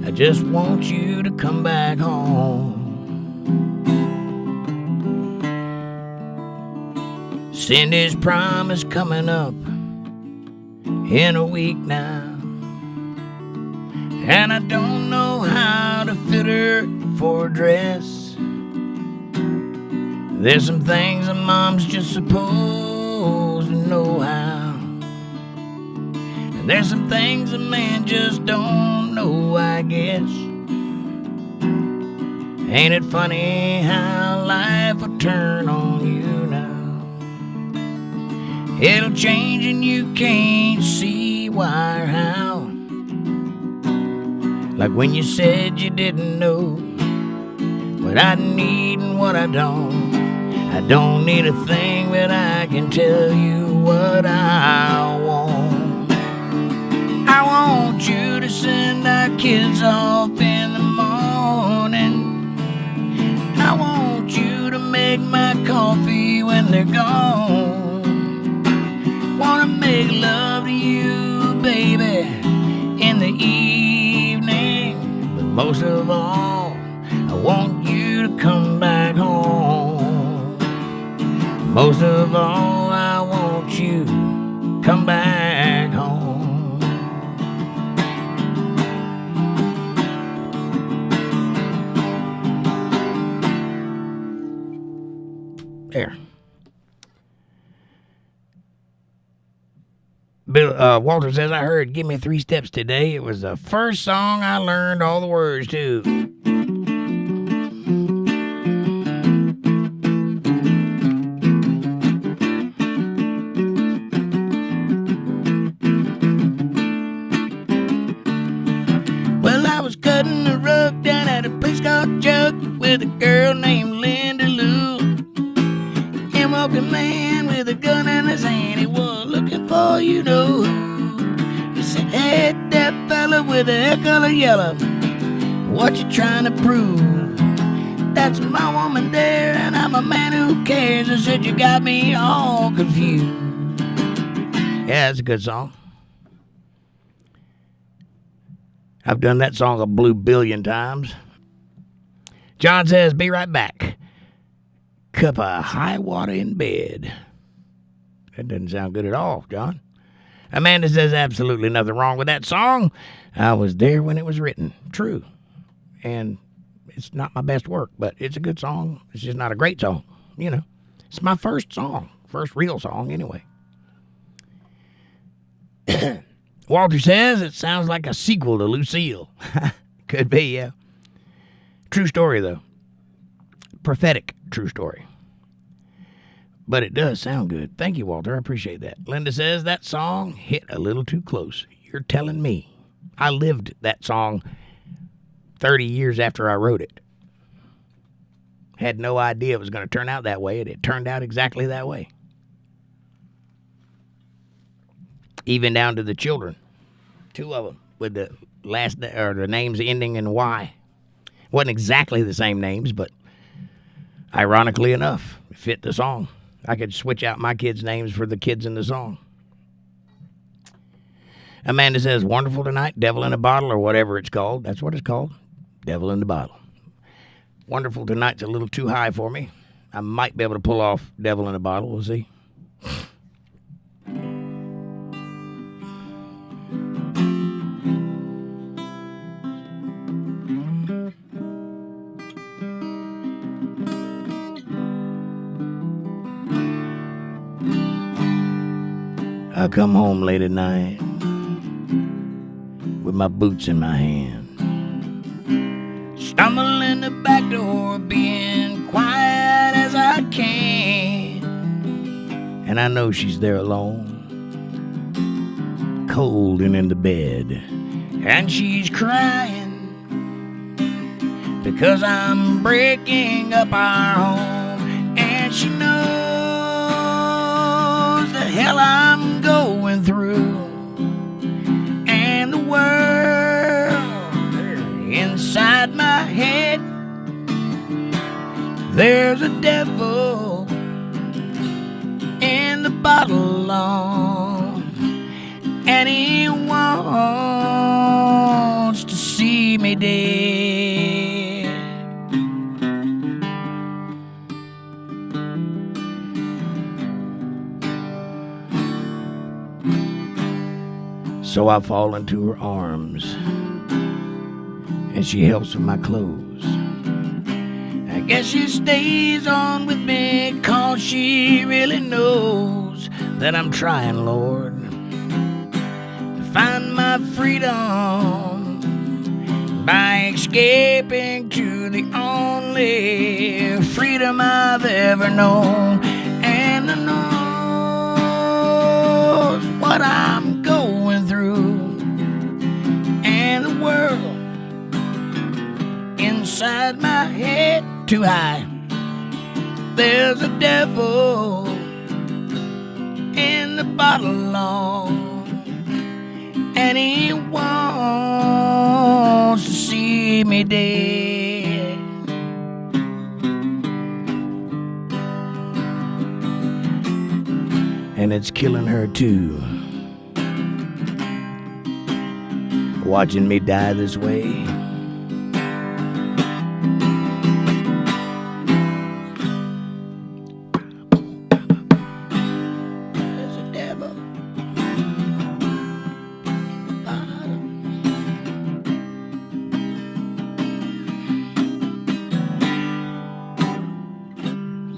A: I just want you to come back home. Cindy's prom is coming up in a week now, and I don't know how to fit her for a dress. There's some things a mom's just supposed to know how, and there's some things a man just don't know, I guess. Ain't it funny how life will turn on you now? It'll change and you can't see why or how. Like when you said you didn't know what I need and what I don't. I don't need a thing, but I can tell you what I want. I want you to send our kids off in the morning. I want you to make my coffee when they're gone. Wanna make love to you, baby, in the evening. But most of all, I want you to come back home. Most of all, I want you to come back home. There. Bill Walter says, I heard Give Me 3 Steps today. It was the first song I learned all the words to. Well, I was cutting the rug down at a place called Jug with a girl named Linda Lou. And walked a man with a gun in his hand. He was looking for you know who. He said, hey, that fella with the hair color yellow, what you trying to prove? That's my woman there, and I'm a man who cares. I said, you got me all confused. Yeah, it's a good song. I've done that song a blue billion times. John says, be right back. Cup of high water in bed. That doesn't sound good at all, John. Amanda says, absolutely nothing wrong with that song. I was there when it was written. True. And it's not my best work, but it's a good song. It's just not a great song. You know, it's my first song. First real song, anyway. Walter says it sounds like a sequel to Lucille. Could be, yeah. True story, though. Prophetic true story. But it does sound good. Thank you, Walter. I appreciate that. Linda says that song hit a little too close. You're telling me. I lived that song 30 years after I wrote it. Had no idea it was going to turn out that way, and it turned out exactly that way. Even down to the children. 2 of them with the the names ending in Y. Wasn't exactly the same names, but ironically enough, it fit the song. I could switch out my kids' names for the kids in the song. Amanda says, wonderful tonight, Devil in a Bottle, or whatever it's called. That's what it's called, Devil in the Bottle. Wonderful tonight's a little too high for me. I might be able to pull off Devil in a Bottle. We'll see. I come home late at night with my boots in my hand. Stumble in the back door, being quiet as I can. And I know she's there alone, cold and in the bed. And she's crying because I'm breaking up our home. And she knows the hell I'm going through. And the world inside my head, there's a devil in the bottle on, and he wants to see me dead. So I fall into her arms, and she helps with my clothes. I guess she stays on with me 'cause she really knows that I'm trying, Lord, to find my freedom by escaping to the only freedom I've ever known. And I knows what I'm going through, and the world inside my head too high. There's a devil in the bottle on, and he wants to see me dead. And it's killing her too, watching me die this way.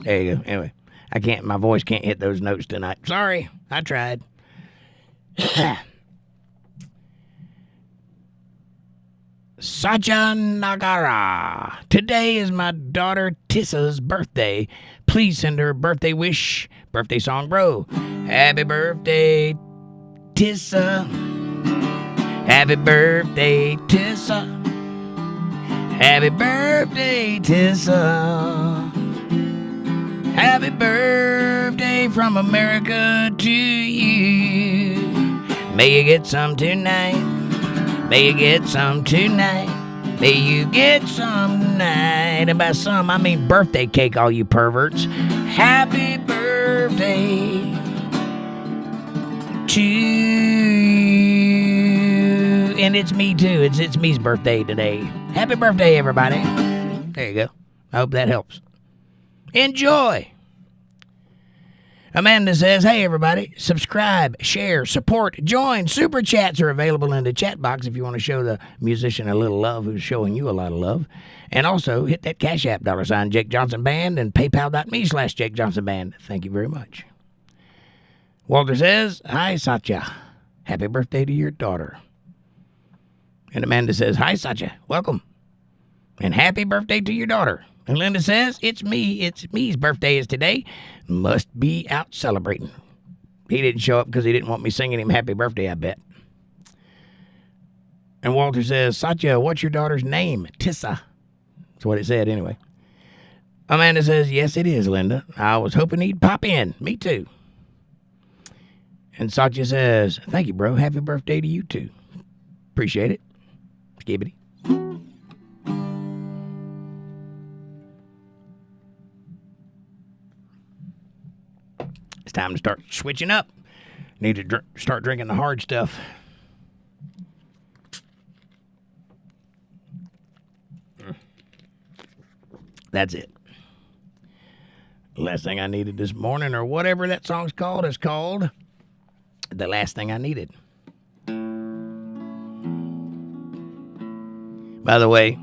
A: There you go. Anyway, my voice can't hit those notes tonight. Sorry, I tried. Sacha Nagara. Today is my daughter Tissa's birthday. Please send her a birthday wish. Birthday song, bro. Happy birthday, Tissa. Happy birthday, Tissa. Happy birthday, Tissa. Happy birthday from America to you. May you get some tonight. May you get some tonight. May you get some tonight. And by some, I mean birthday cake, all you perverts. Happy birthday to you. And it's me too. It's me's birthday today. Happy birthday, everybody. There you go. I hope that helps. Enjoy. Amanda says, hey, everybody, subscribe, share, support, join. Super chats are available in the chat box if you want to show the musician a little love who's showing you a lot of love. And also hit that CashApp $ Jake Johnson Band and paypal.me/Jake Johnson Band. Thank you very much. Walter says, hi, Satya. Happy birthday to your daughter. And Amanda says, hi, Satya. Welcome. And happy birthday to your daughter. And Linda says, it's me. It's me's birthday is today. Must be out celebrating. He didn't show up because he didn't want me singing him happy birthday, I bet. And Walter says, Satya, what's your daughter's name? Tissa. That's what it said anyway. Amanda says, yes, it is, Linda. I was hoping he'd pop in. Me too. And Satya says, thank you, bro. Happy birthday to you too. Appreciate it. Skibbity. It's time to start switching up. Need to start drinking the hard stuff. That's it. The last thing I needed this morning, or whatever that song's called, is called The Last Thing I Needed. By the way,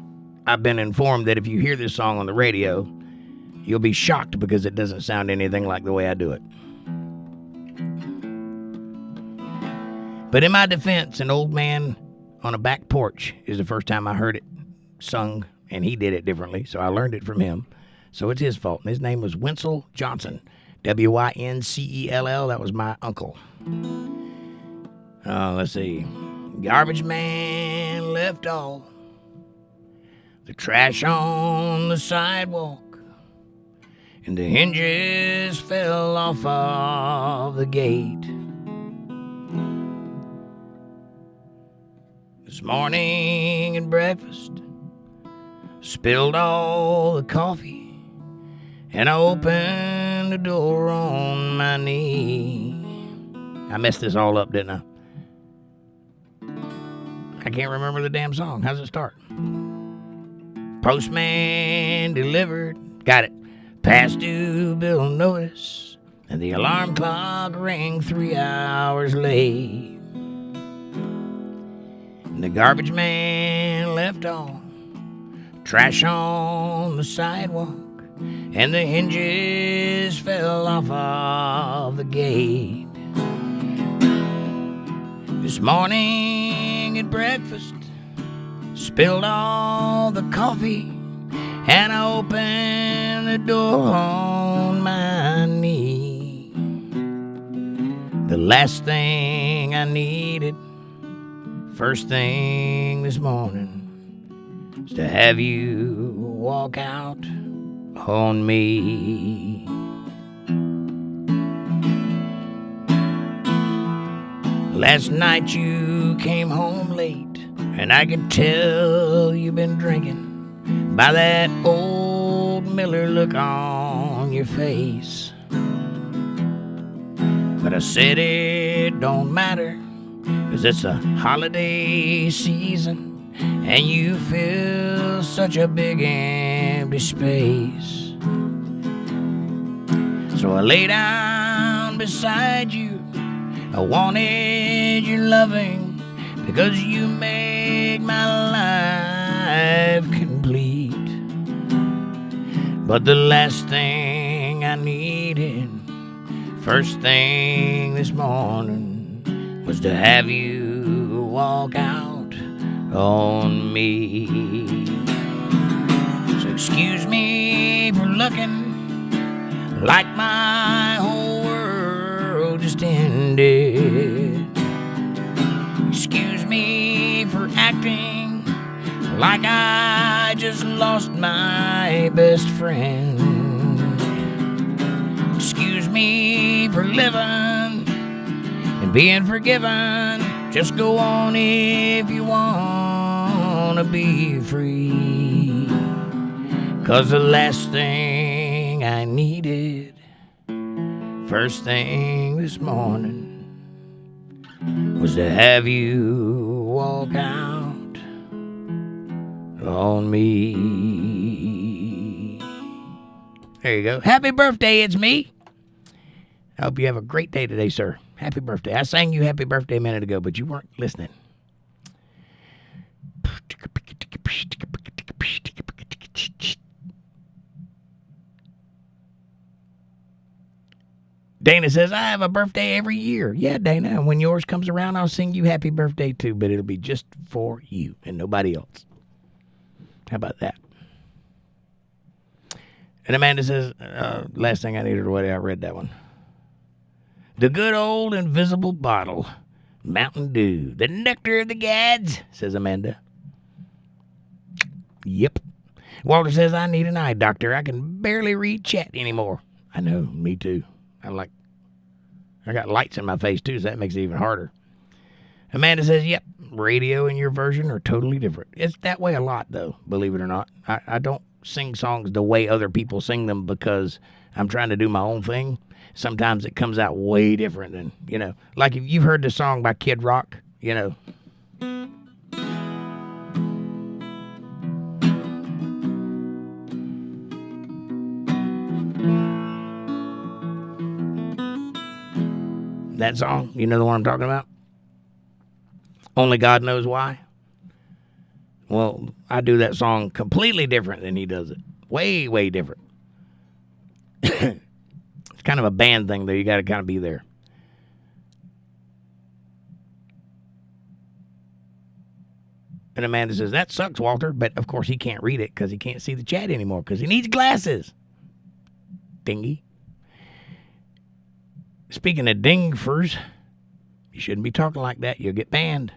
A: I've been informed that if you hear this song on the radio, you'll be shocked because it doesn't sound anything like the way I do it. But in my defense, an old man on a back porch is the first time I heard it sung, and he did it differently, so I learned it from him. So it's his fault. And his name was Wincell Johnson. Wincell. That was my uncle. Let's see. Garbage man left all the trash on the sidewalk, and the hinges fell off of the gate. This morning at breakfast, spilled all the coffee, and I opened the door on my knee. I messed this all up, didn't I? I can't remember the damn song. How's it start? Postman delivered. Got it. Past due bill notice, and the alarm clock rang 3 hours late. And the garbage man left all trash on the sidewalk, and the hinges fell off of the gate. This morning at breakfast, spilled all the coffee, and I opened the door on my knee. The last thing I needed, first thing this morning, is to have you walk out on me. Last night you came home late, and I could tell you've been drinking by that old Miller look on your face. But I said it don't matter, 'cause it's a holiday season, and you fill such a big empty space. So I lay down beside you. I wanted your loving, because you make my life complete. But the last thing I needed, first thing this morning, was to have you walk out on me. So excuse me for looking like my whole world just ended. Excuse me for acting like I just lost my best friend. Excuse me for living and being forgiven. Just go on if you wanna be free. 'Cause the last thing I needed, first thing this morning, was to have you walk out on me. There you go. Happy birthday, it's me. I hope you have a great day today, sir. Happy birthday. I sang you happy birthday a minute ago, but you weren't listening. Dana says, I have a birthday every year. Yeah, Dana, and when yours comes around, I'll sing you happy birthday too, but it'll be just for you and nobody else. How about that? And Amanda says, last thing I needed or whatever, I read that one. The good old invisible bottle, Mountain Dew, the nectar of the gods, says Amanda. Yep. Walter says, I need an eye doctor. I can barely read chat anymore. I know, me too. I got lights in my face too, so that makes it even harder. Amanda says, yep, radio and your version are totally different. It's that way a lot, though, believe it or not. I don't sing songs the way other people sing them because I'm trying to do my own thing. Sometimes it comes out way different than, like if you've heard the song by Kid Rock, that song, you know the one I'm talking about? Only God Knows Why. Well, I do that song completely different than he does it. Way, way different. It's kind of a band thing, though. You got to kind of be there. And Amanda says, that sucks, Walter. But, of course, he can't read it because he can't see the chat anymore because he needs glasses. Dingy. Speaking of dingfers, you shouldn't be talking like that. You'll get banned.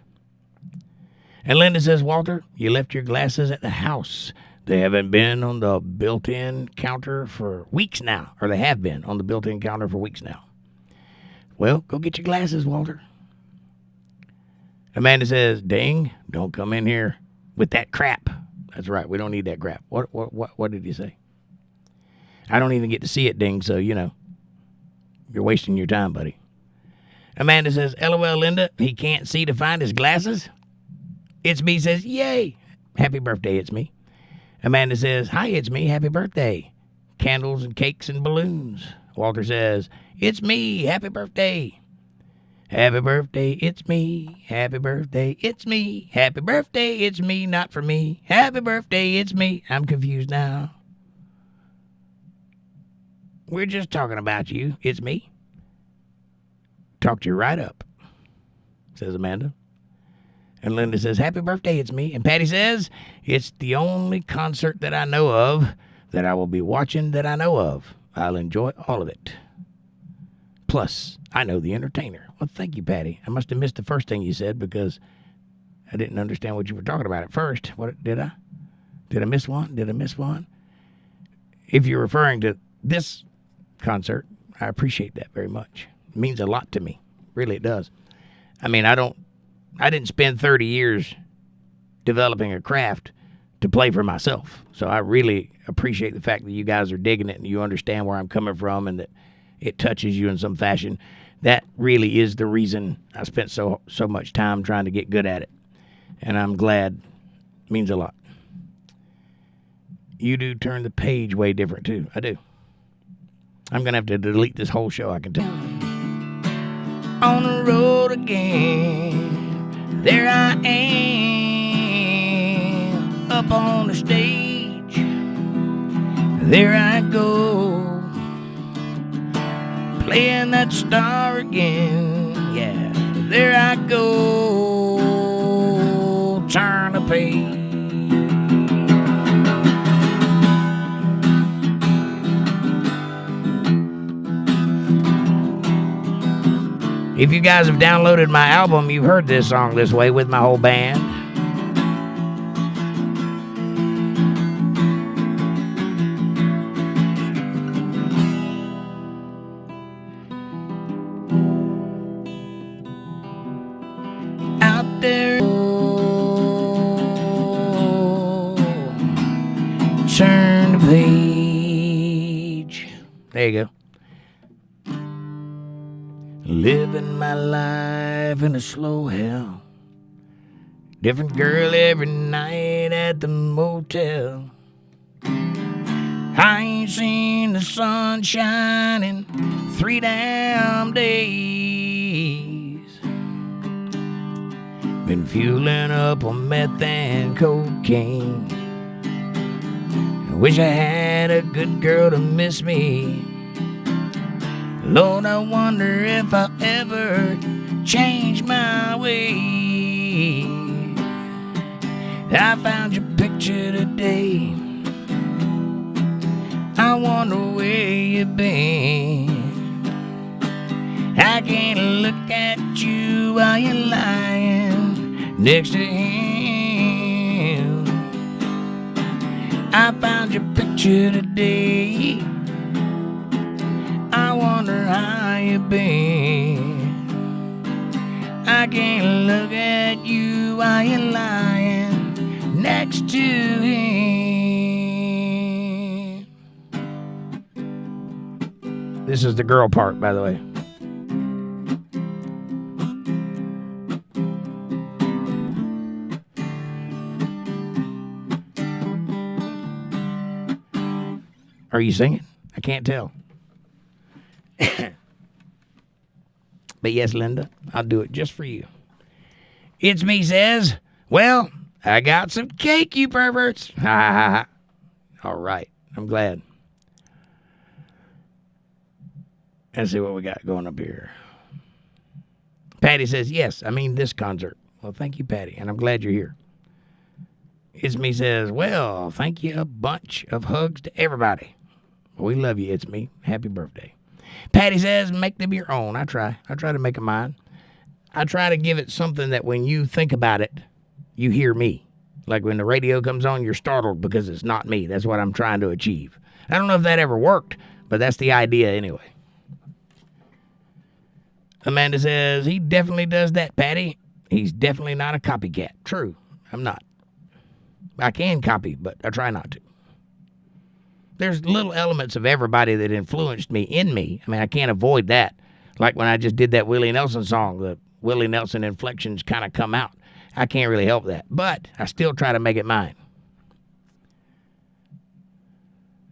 A: And Linda says, Walter, you left your glasses at the house. They haven't been on the built-in counter for weeks now. Or they have been on the built-in counter for weeks now. Well, go get your glasses, Walter. Amanda says, ding, don't come in here with that crap. That's right, we don't need that crap. What did he say? I don't even get to see it, ding, so, you're wasting your time, buddy. Amanda says, LOL, Linda, he can't see to find his glasses? It's me says, yay. Happy birthday, it's me. Amanda says, hi, it's me. Happy birthday. Candles and cakes and balloons. Walter says, it's me. Happy birthday. Happy birthday, it's me. Happy birthday, it's me. Happy birthday, it's me, not for me. Happy birthday, it's me. I'm confused now. We're just talking about you. It's me. Talked you right up, says Amanda. And Linda says, happy birthday, it's me. And Patty says, it's the only concert that I know of that I will be watching that I know of. I'll enjoy all of it. Plus, I know the entertainer. Well, thank you, Patty. I must have missed the first thing you said because I didn't understand what you were talking about at first. What did I? Did I miss one? Did I miss one? If you're referring to this concert, I appreciate that very much. It means a lot to me. Really, it does. I mean, I didn't spend 30 years developing a craft to play for myself. So I really appreciate the fact that you guys are digging it and you understand where I'm coming from and that it touches you in some fashion. That really is the reason I spent so much time trying to get good at it. And I'm glad. It means a lot. You do turn the page way different, too. I do. I'm going to have to delete this whole show, I can tell. On the road again, there I am, up on the stage, there I go, playing that star again, yeah, there I go, turn the page. If you guys have downloaded my album, you've heard this song this way with my whole band. Out there, turn the page. There you go. Living my life in a slow hell. Different girl every night at the motel. I ain't seen the sun shining 3 damn days. Been fueling up on meth and cocaine. I wish I had a good girl to miss me. Lord, I wonder if I'll ever change my way. I found your picture today. I wonder where you've been. I can't look at you while you're lying next to him. I found your picture today. I wonder how you've been. I can't look at you while you're lying next to him. This is the girl part, by the way. Are you singing? I can't tell. But yes, Linda, I'll do it just for you. It's me says, well, I got some cake, you perverts. Ha ha ha. All right, I'm glad. Let's see what we got going up here. Patty says, yes, I mean this concert. Well, thank you, Patty, and I'm glad you're here. It's me says, well, thank you a bunch of hugs to everybody. We love you, It's Me. Happy birthday. Patty says, make them your own. I try to make them mine. I try to give it something that when you think about it, you hear me. Like when the radio comes on, you're startled because it's not me. That's what I'm trying to achieve. I don't know if that ever worked, but that's the idea anyway. Amanda says, he definitely does that, Patty. He's definitely not a copycat. True, I'm not. I can copy, but I try not to. There's little elements of everybody that influenced me in me. I mean, I can't avoid that. Like when I just did that Willie Nelson song, the Willie Nelson inflections kind of come out. I can't really help that, but I still try to make it mine.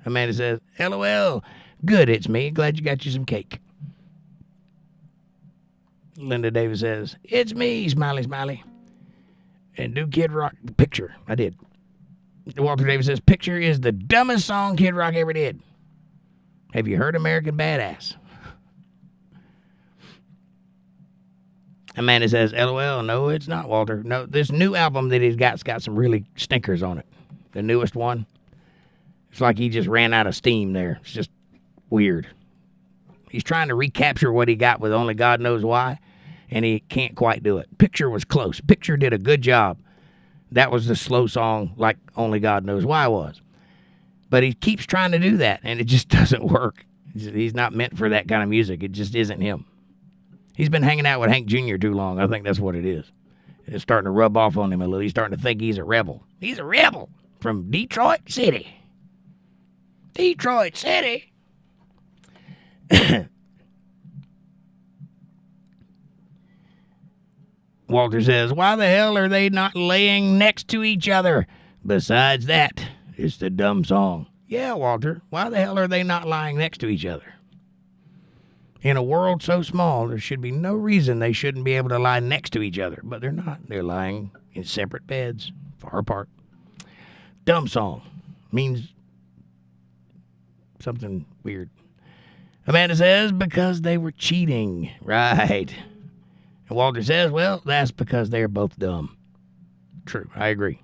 A: Amanda says, LOL, good, It's Me. Glad you got you some cake. Linda Davis says, it's me, smiley, smiley. And do Kid Rock picture. I did. Walter Davis says, picture is the dumbest song Kid Rock ever did. Have you heard American Badass? Amanda says, LOL, no, it's not, Walter. No, this new album that he's got's got some really stinkers on it. The newest one. It's like he just ran out of steam there. It's just weird. He's trying to recapture what he got with Only God Knows Why, and he can't quite do it. Picture was close. Picture did a good job. That was the slow song like Only God Knows Why was. But he keeps trying to do that, and it just doesn't work. He's not meant for that kind of music. It just isn't him. He's been hanging out with Hank Jr. too long. I think that's what it is. It's starting to rub off on him a little. He's starting to think he's a rebel. He's a rebel from Detroit City. Detroit City. Walter says, why the hell are they not laying next to each other? Besides that, it's the dumb song. Yeah, Walter, why the hell are they not lying next to each other? In a world so small, there should be no reason they shouldn't be able to lie next to each other. But they're not. They're lying in separate beds, far apart. Dumb song means something weird. Amanda says, because they were cheating. Right. And Walter says, well, that's because they're both dumb. True, I agree.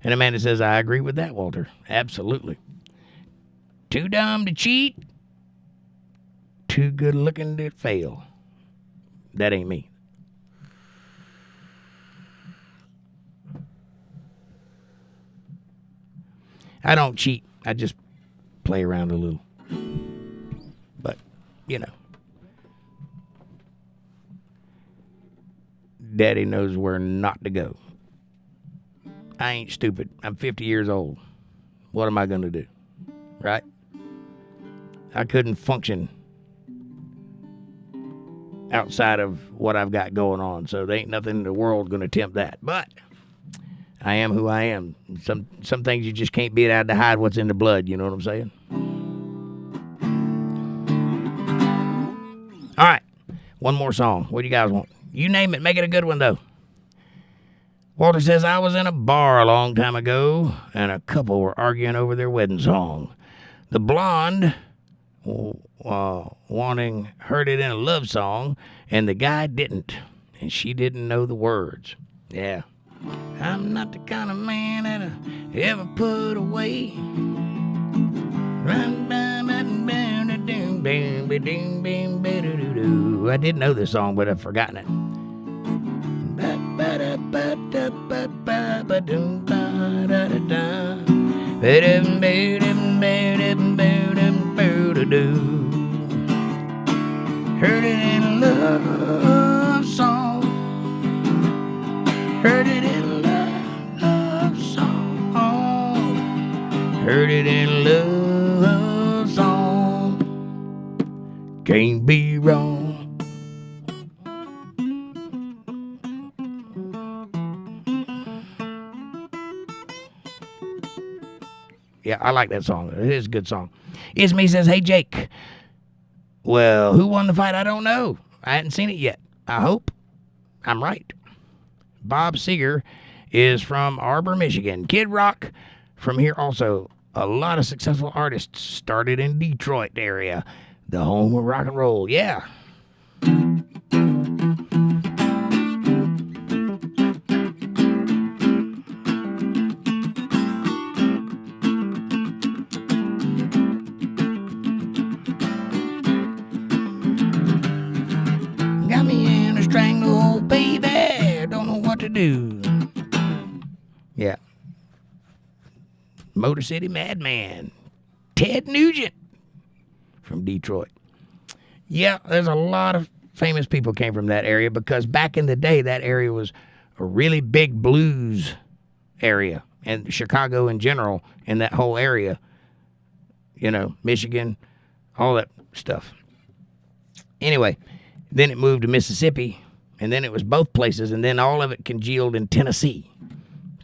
A: And Amanda says, I agree with that, Walter. Absolutely. Too dumb to cheat. Too good looking to fail. That ain't me. I don't cheat. I just play around a little. But, you know. Daddy knows where not to go. I ain't stupid. I'm 50 years old. What am I going to do? Right? I couldn't function outside of what I've got going on. So there ain't nothing in the world going to tempt that. But I am who I am. Some things you just can't beat out to hide what's in the blood. You know what I'm saying? All right. One more song. What do you guys want? You name it. Make it a good one, though. Walter says, I was in a bar a long time ago, and a couple were arguing over their wedding song. The blonde heard it in a love song, and the guy didn't, and she didn't know the words. Yeah. I'm not the kind of man that'll ever put away. I did know this song, but I've forgotten it. Heard it in a love song. Heard it in a love song. Heard it in a love song. Can't be wrong. Yeah, I like that song. It is a good song. It's me says, hey, Jake. Well, who won the fight? I don't know. I hadn't seen it yet. I hope I'm right. Bob Seger is from Arbor, Michigan. Kid Rock from here also. A lot of successful artists started in Detroit area, the home of rock and roll. Yeah. Got me in a stranglehold, baby. Don't know what to do. Yeah. Motor City Madman. Ted Nugent from Detroit. Yeah, there's a lot of famous people came from that area because back in the day, that area was a really big blues area. And Chicago in general, and that whole area, you know, Michigan, all that stuff. Anyway, then it moved to Mississippi, and then it was both places, and then all of it congealed in Tennessee.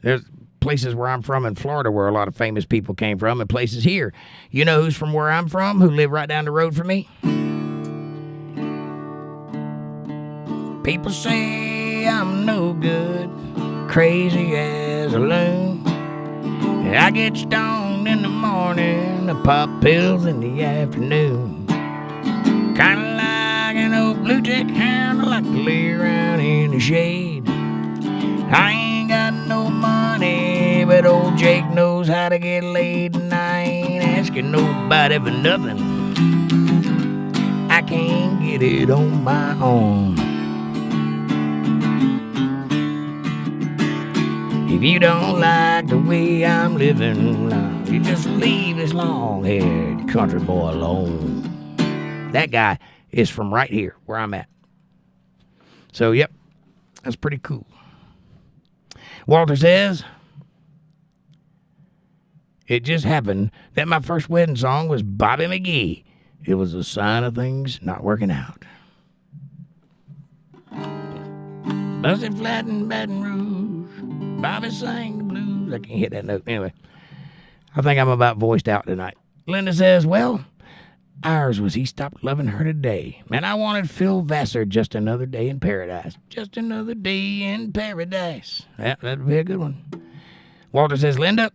A: There's places where I'm from in Florida where a lot of famous people came from, and places here. You know who's from where I'm from, who live right down the road from me? People say I'm no good, crazy as a loon. I get stoned in the morning, I pop pills in the afternoon. Kinda like an old blue tick hound, I like to lay around in the shade. I ain't got no money, but old Jake knows how to get laid, and I ain't asking nobody for nothing. I can't get it on my own. If you don't like the way I'm living, you just leave this long-haired country boy alone. That guy is from right here, where I'm at. So, yep, that's pretty cool. Walter says, it just happened that my first wedding song was Bobby McGee. It was a sign of things not working out. Busted flat in Baton Rouge, Bobby sang the blues. I can't hit that note. Anyway, I think I'm about voiced out tonight. Linda says, well, ours was He Stopped Loving Her Today. And I wanted Phil Vassar, Just Another Day in Paradise. Just Another Day in Paradise. Yeah, that'd be a good one. Walter says, Linda,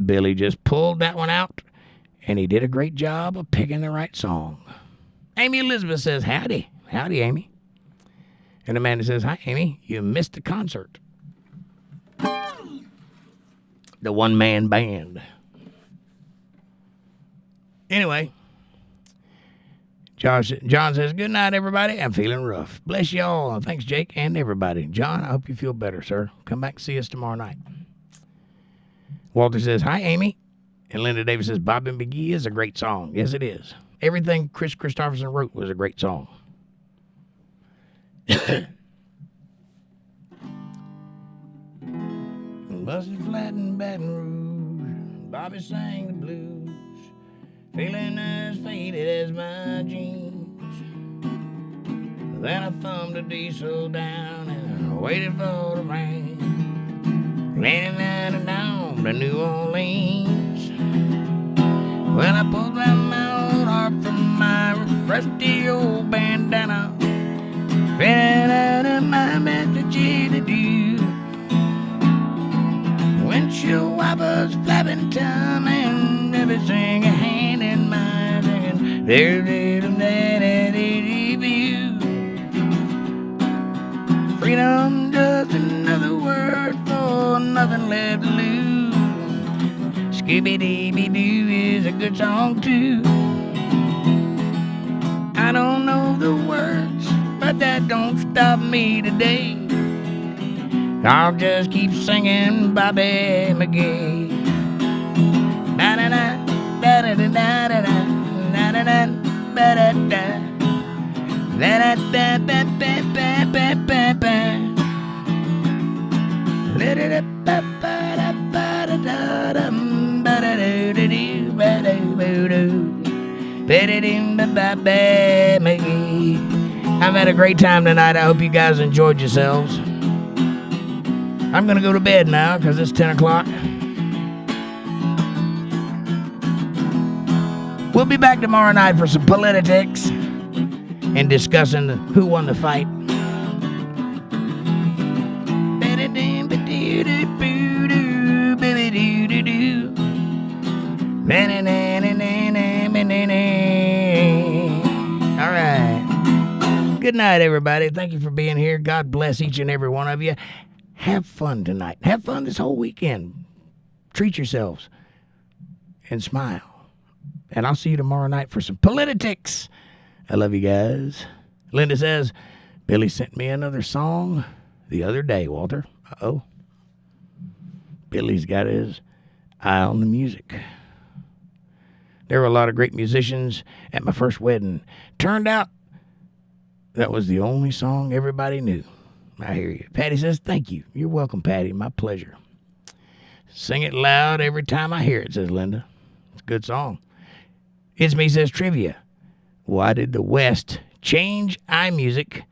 A: Billy just pulled that one out, and he did a great job of picking the right song. Amy Elizabeth says, howdy. Howdy, Amy. And Amanda says, hi, Amy. You missed the concert. The one-man band. Anyway, John says, good night, everybody. I'm feeling rough. Bless y'all. Thanks, Jake, and everybody. John, I hope you feel better, sir. Come back and see us tomorrow night. Walter says, hi, Amy. And Linda Davis says, Bobby McGee is a great song. Yes, it is. Everything Chris Christopherson wrote was a great song. Busted flat in Baton Rouge, Bobby sang the blues, feeling as faded as my jeans. Then I thumbed the diesel down and I waited for the rain, landing down to New Orleans. Well, I pulled my mouth off from my rusty old bandana, ran out of my message to do. Windshield wipers flapping time and everything a hand in my singing. There's a view. Freedom, just another word for nothing left to lose. Scooby-Dooby-Doo is a good song too. I don't know the words, but that don't stop me today. I'll just keep singing Bobby McGee. Na na na, da da da da da da, na na na, ba da da, da da da ba ba ba ba ba ba. Let it up, ba ba da ba da da da, ba da do do do, ba do boo do. I've had a great time tonight. I hope you guys enjoyed yourselves. I'm going to go to bed now because it's 10 o'clock. We'll be back tomorrow night for some politics and discussing who won the fight. All right. Good night, everybody. Thank you for being here. God bless each and every one of you. Have fun tonight. Have fun this whole weekend. Treat yourselves and smile. And I'll see you tomorrow night for some politics. I love you guys. Linda says, Billy sent me another song the other day, Walter. Uh-oh. Billy's got his eye on the music. There were a lot of great musicians at my first wedding. Turned out that was the only song everybody knew. I hear you. Patty says, thank you. You're welcome, Patty. My pleasure. Sing it loud every time I hear it, says Linda. It's a good song. It's Me says trivia. Why did the West change iMusic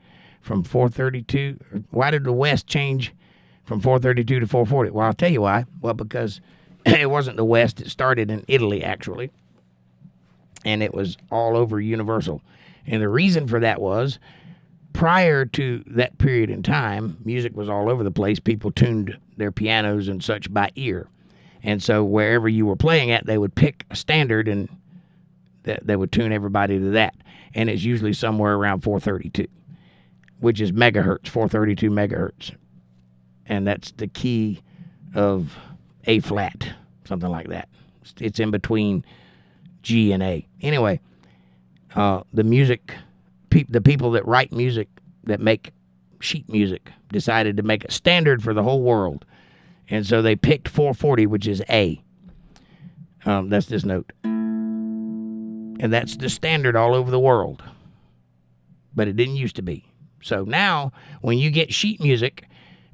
A: from 432? Why did the West change from 432 to 440? Well, I'll tell you why. Well, because it wasn't the West. It started in Italy, actually. And it was all over Universal. And the reason for that was, prior to that period in time, music was all over the place. People tuned their pianos and such by ear. And so wherever you were playing at, they would pick a standard and they would tune everybody to that. And it's usually somewhere around 432, which is megahertz, 432 megahertz. And that's the key of A flat, something like that. It's in between G and A. Anyway, the people that write music, that make sheet music, decided to make a standard for the whole world. And so they picked 440, which is A. That's this note. And that's the standard all over the world. But it didn't used to be. So now, when you get sheet music,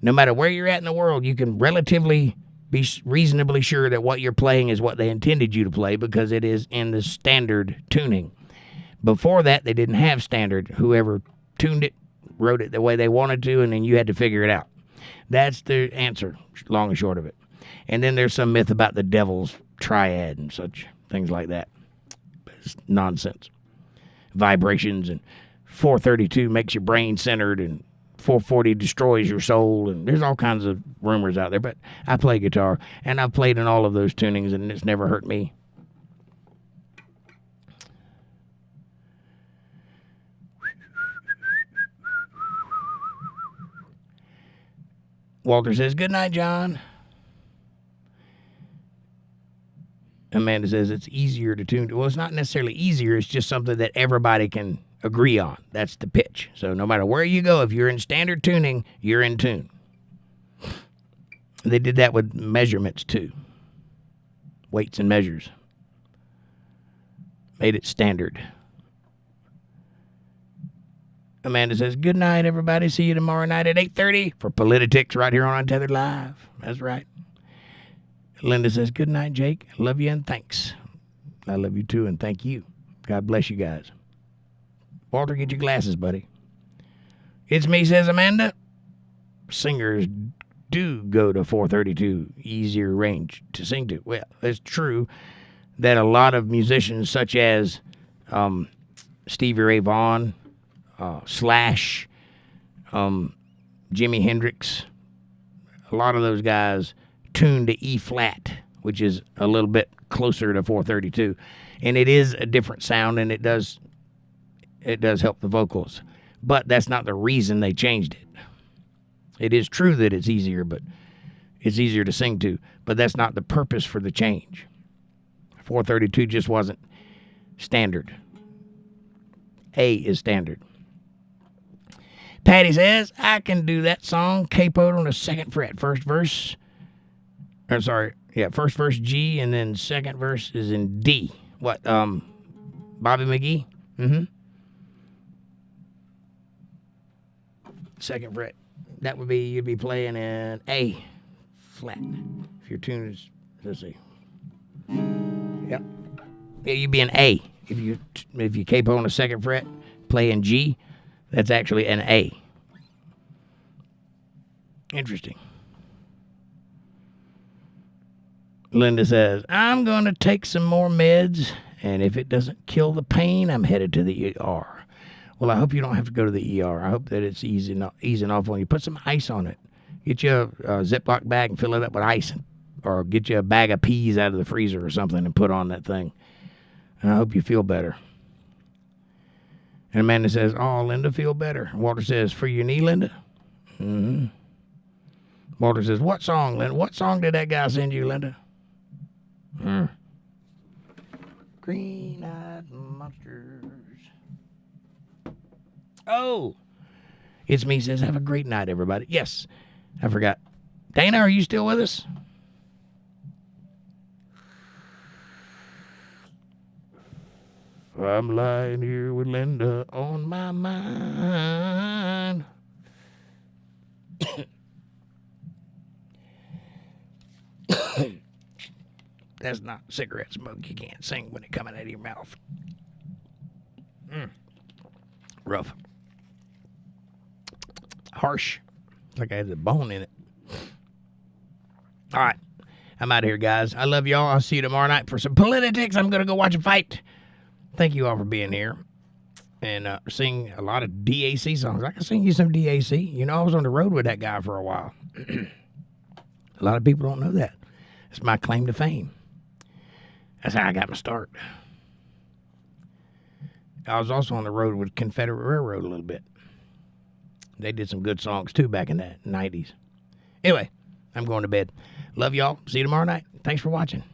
A: no matter where you're at in the world, you can relatively be reasonably sure that what you're playing is what they intended you to play because it is in the standard tuning. Before that, they didn't have standard. Whoever tuned it wrote it the way they wanted to, and then you had to figure it out. That's the answer, long and short of it. And then there's some myth about the devil's triad and such things like that. It's nonsense. Vibrations, and 432 makes your brain centered, and 440 destroys your soul, and there's all kinds of rumors out there. But I play guitar, and I've played in all of those tunings, and it's never hurt me. Walter says, good night, John. Amanda says it's easier to tune. Well, it's not necessarily easier. It's just something that everybody can agree on. That's the pitch. So no matter where you go, if you're in standard tuning, you're in tune. They did that with measurements, too. Weights and measures. Made it standard. Amanda says, good night, everybody. See you tomorrow night at 8:30 for Politics right here on Untethered Live. That's right. Linda says, good night, Jake. I love you and thanks. I love you too and thank you. God bless you guys. Walter, get your glasses, buddy. It's me, says Amanda. Singers do go to 432, easier range to sing to. Well, it's true that a lot of musicians such as Stevie Ray Vaughan, Slash, Jimi Hendrix, a lot of those guys tune to E flat, which is a little bit closer to 432. And it is a different sound, and it does help the vocals. But that's not the reason they changed it. It is true that it's easier, but it's easier to sing to. But that's not the purpose for the change. 432 just wasn't standard. A is standard. Patty says, I can do that song capoed on the second fret. First verse G, and then second verse is in D. What, Bobby McGee? Mm-hmm. Second fret. That would be, you'd be playing in A flat. If your tune is, let's see. Yep. Yeah, you'd be in A. If you capo on the second fret, play in G, that's actually an A. Interesting. Linda says, I'm going to take some more meds, and if it doesn't kill the pain, I'm headed to the ER. Well, I hope you don't have to go to the ER. I hope that it's easing off on you. Put some ice on it. Get you a Ziploc bag and fill it up with ice. Or get you a bag of peas out of the freezer or something and put on that thing. And I hope you feel better. And Amanda says, oh, Linda, feel better. Walter says, for your knee, Linda? Mm-hmm. Walter says, what song, Linda? What song did that guy send you, Linda? Green-eyed monsters. Oh, it's me says, have a great night, everybody. Yes, I forgot. Dana, are you still with us? I'm lying here with Linda on my mind. That's not cigarette smoke. You can't sing when it coming out of your mouth. Rough. Harsh. Like I had a bone in it. All right. I'm out of here, guys. I love y'all. I'll see you tomorrow night for some politics. I'm going to go watch a fight. Thank you all for being here and sing a lot of DAC songs. I can sing you some DAC. You know, I was on the road with that guy for a while. A lot of people don't know that. It's my claim to fame. That's how I got my start. I was also on the road with Confederate Railroad a little bit. They did some good songs, too, back in the 90s. Anyway, I'm going to bed. Love y'all. See you tomorrow night. Thanks for watching.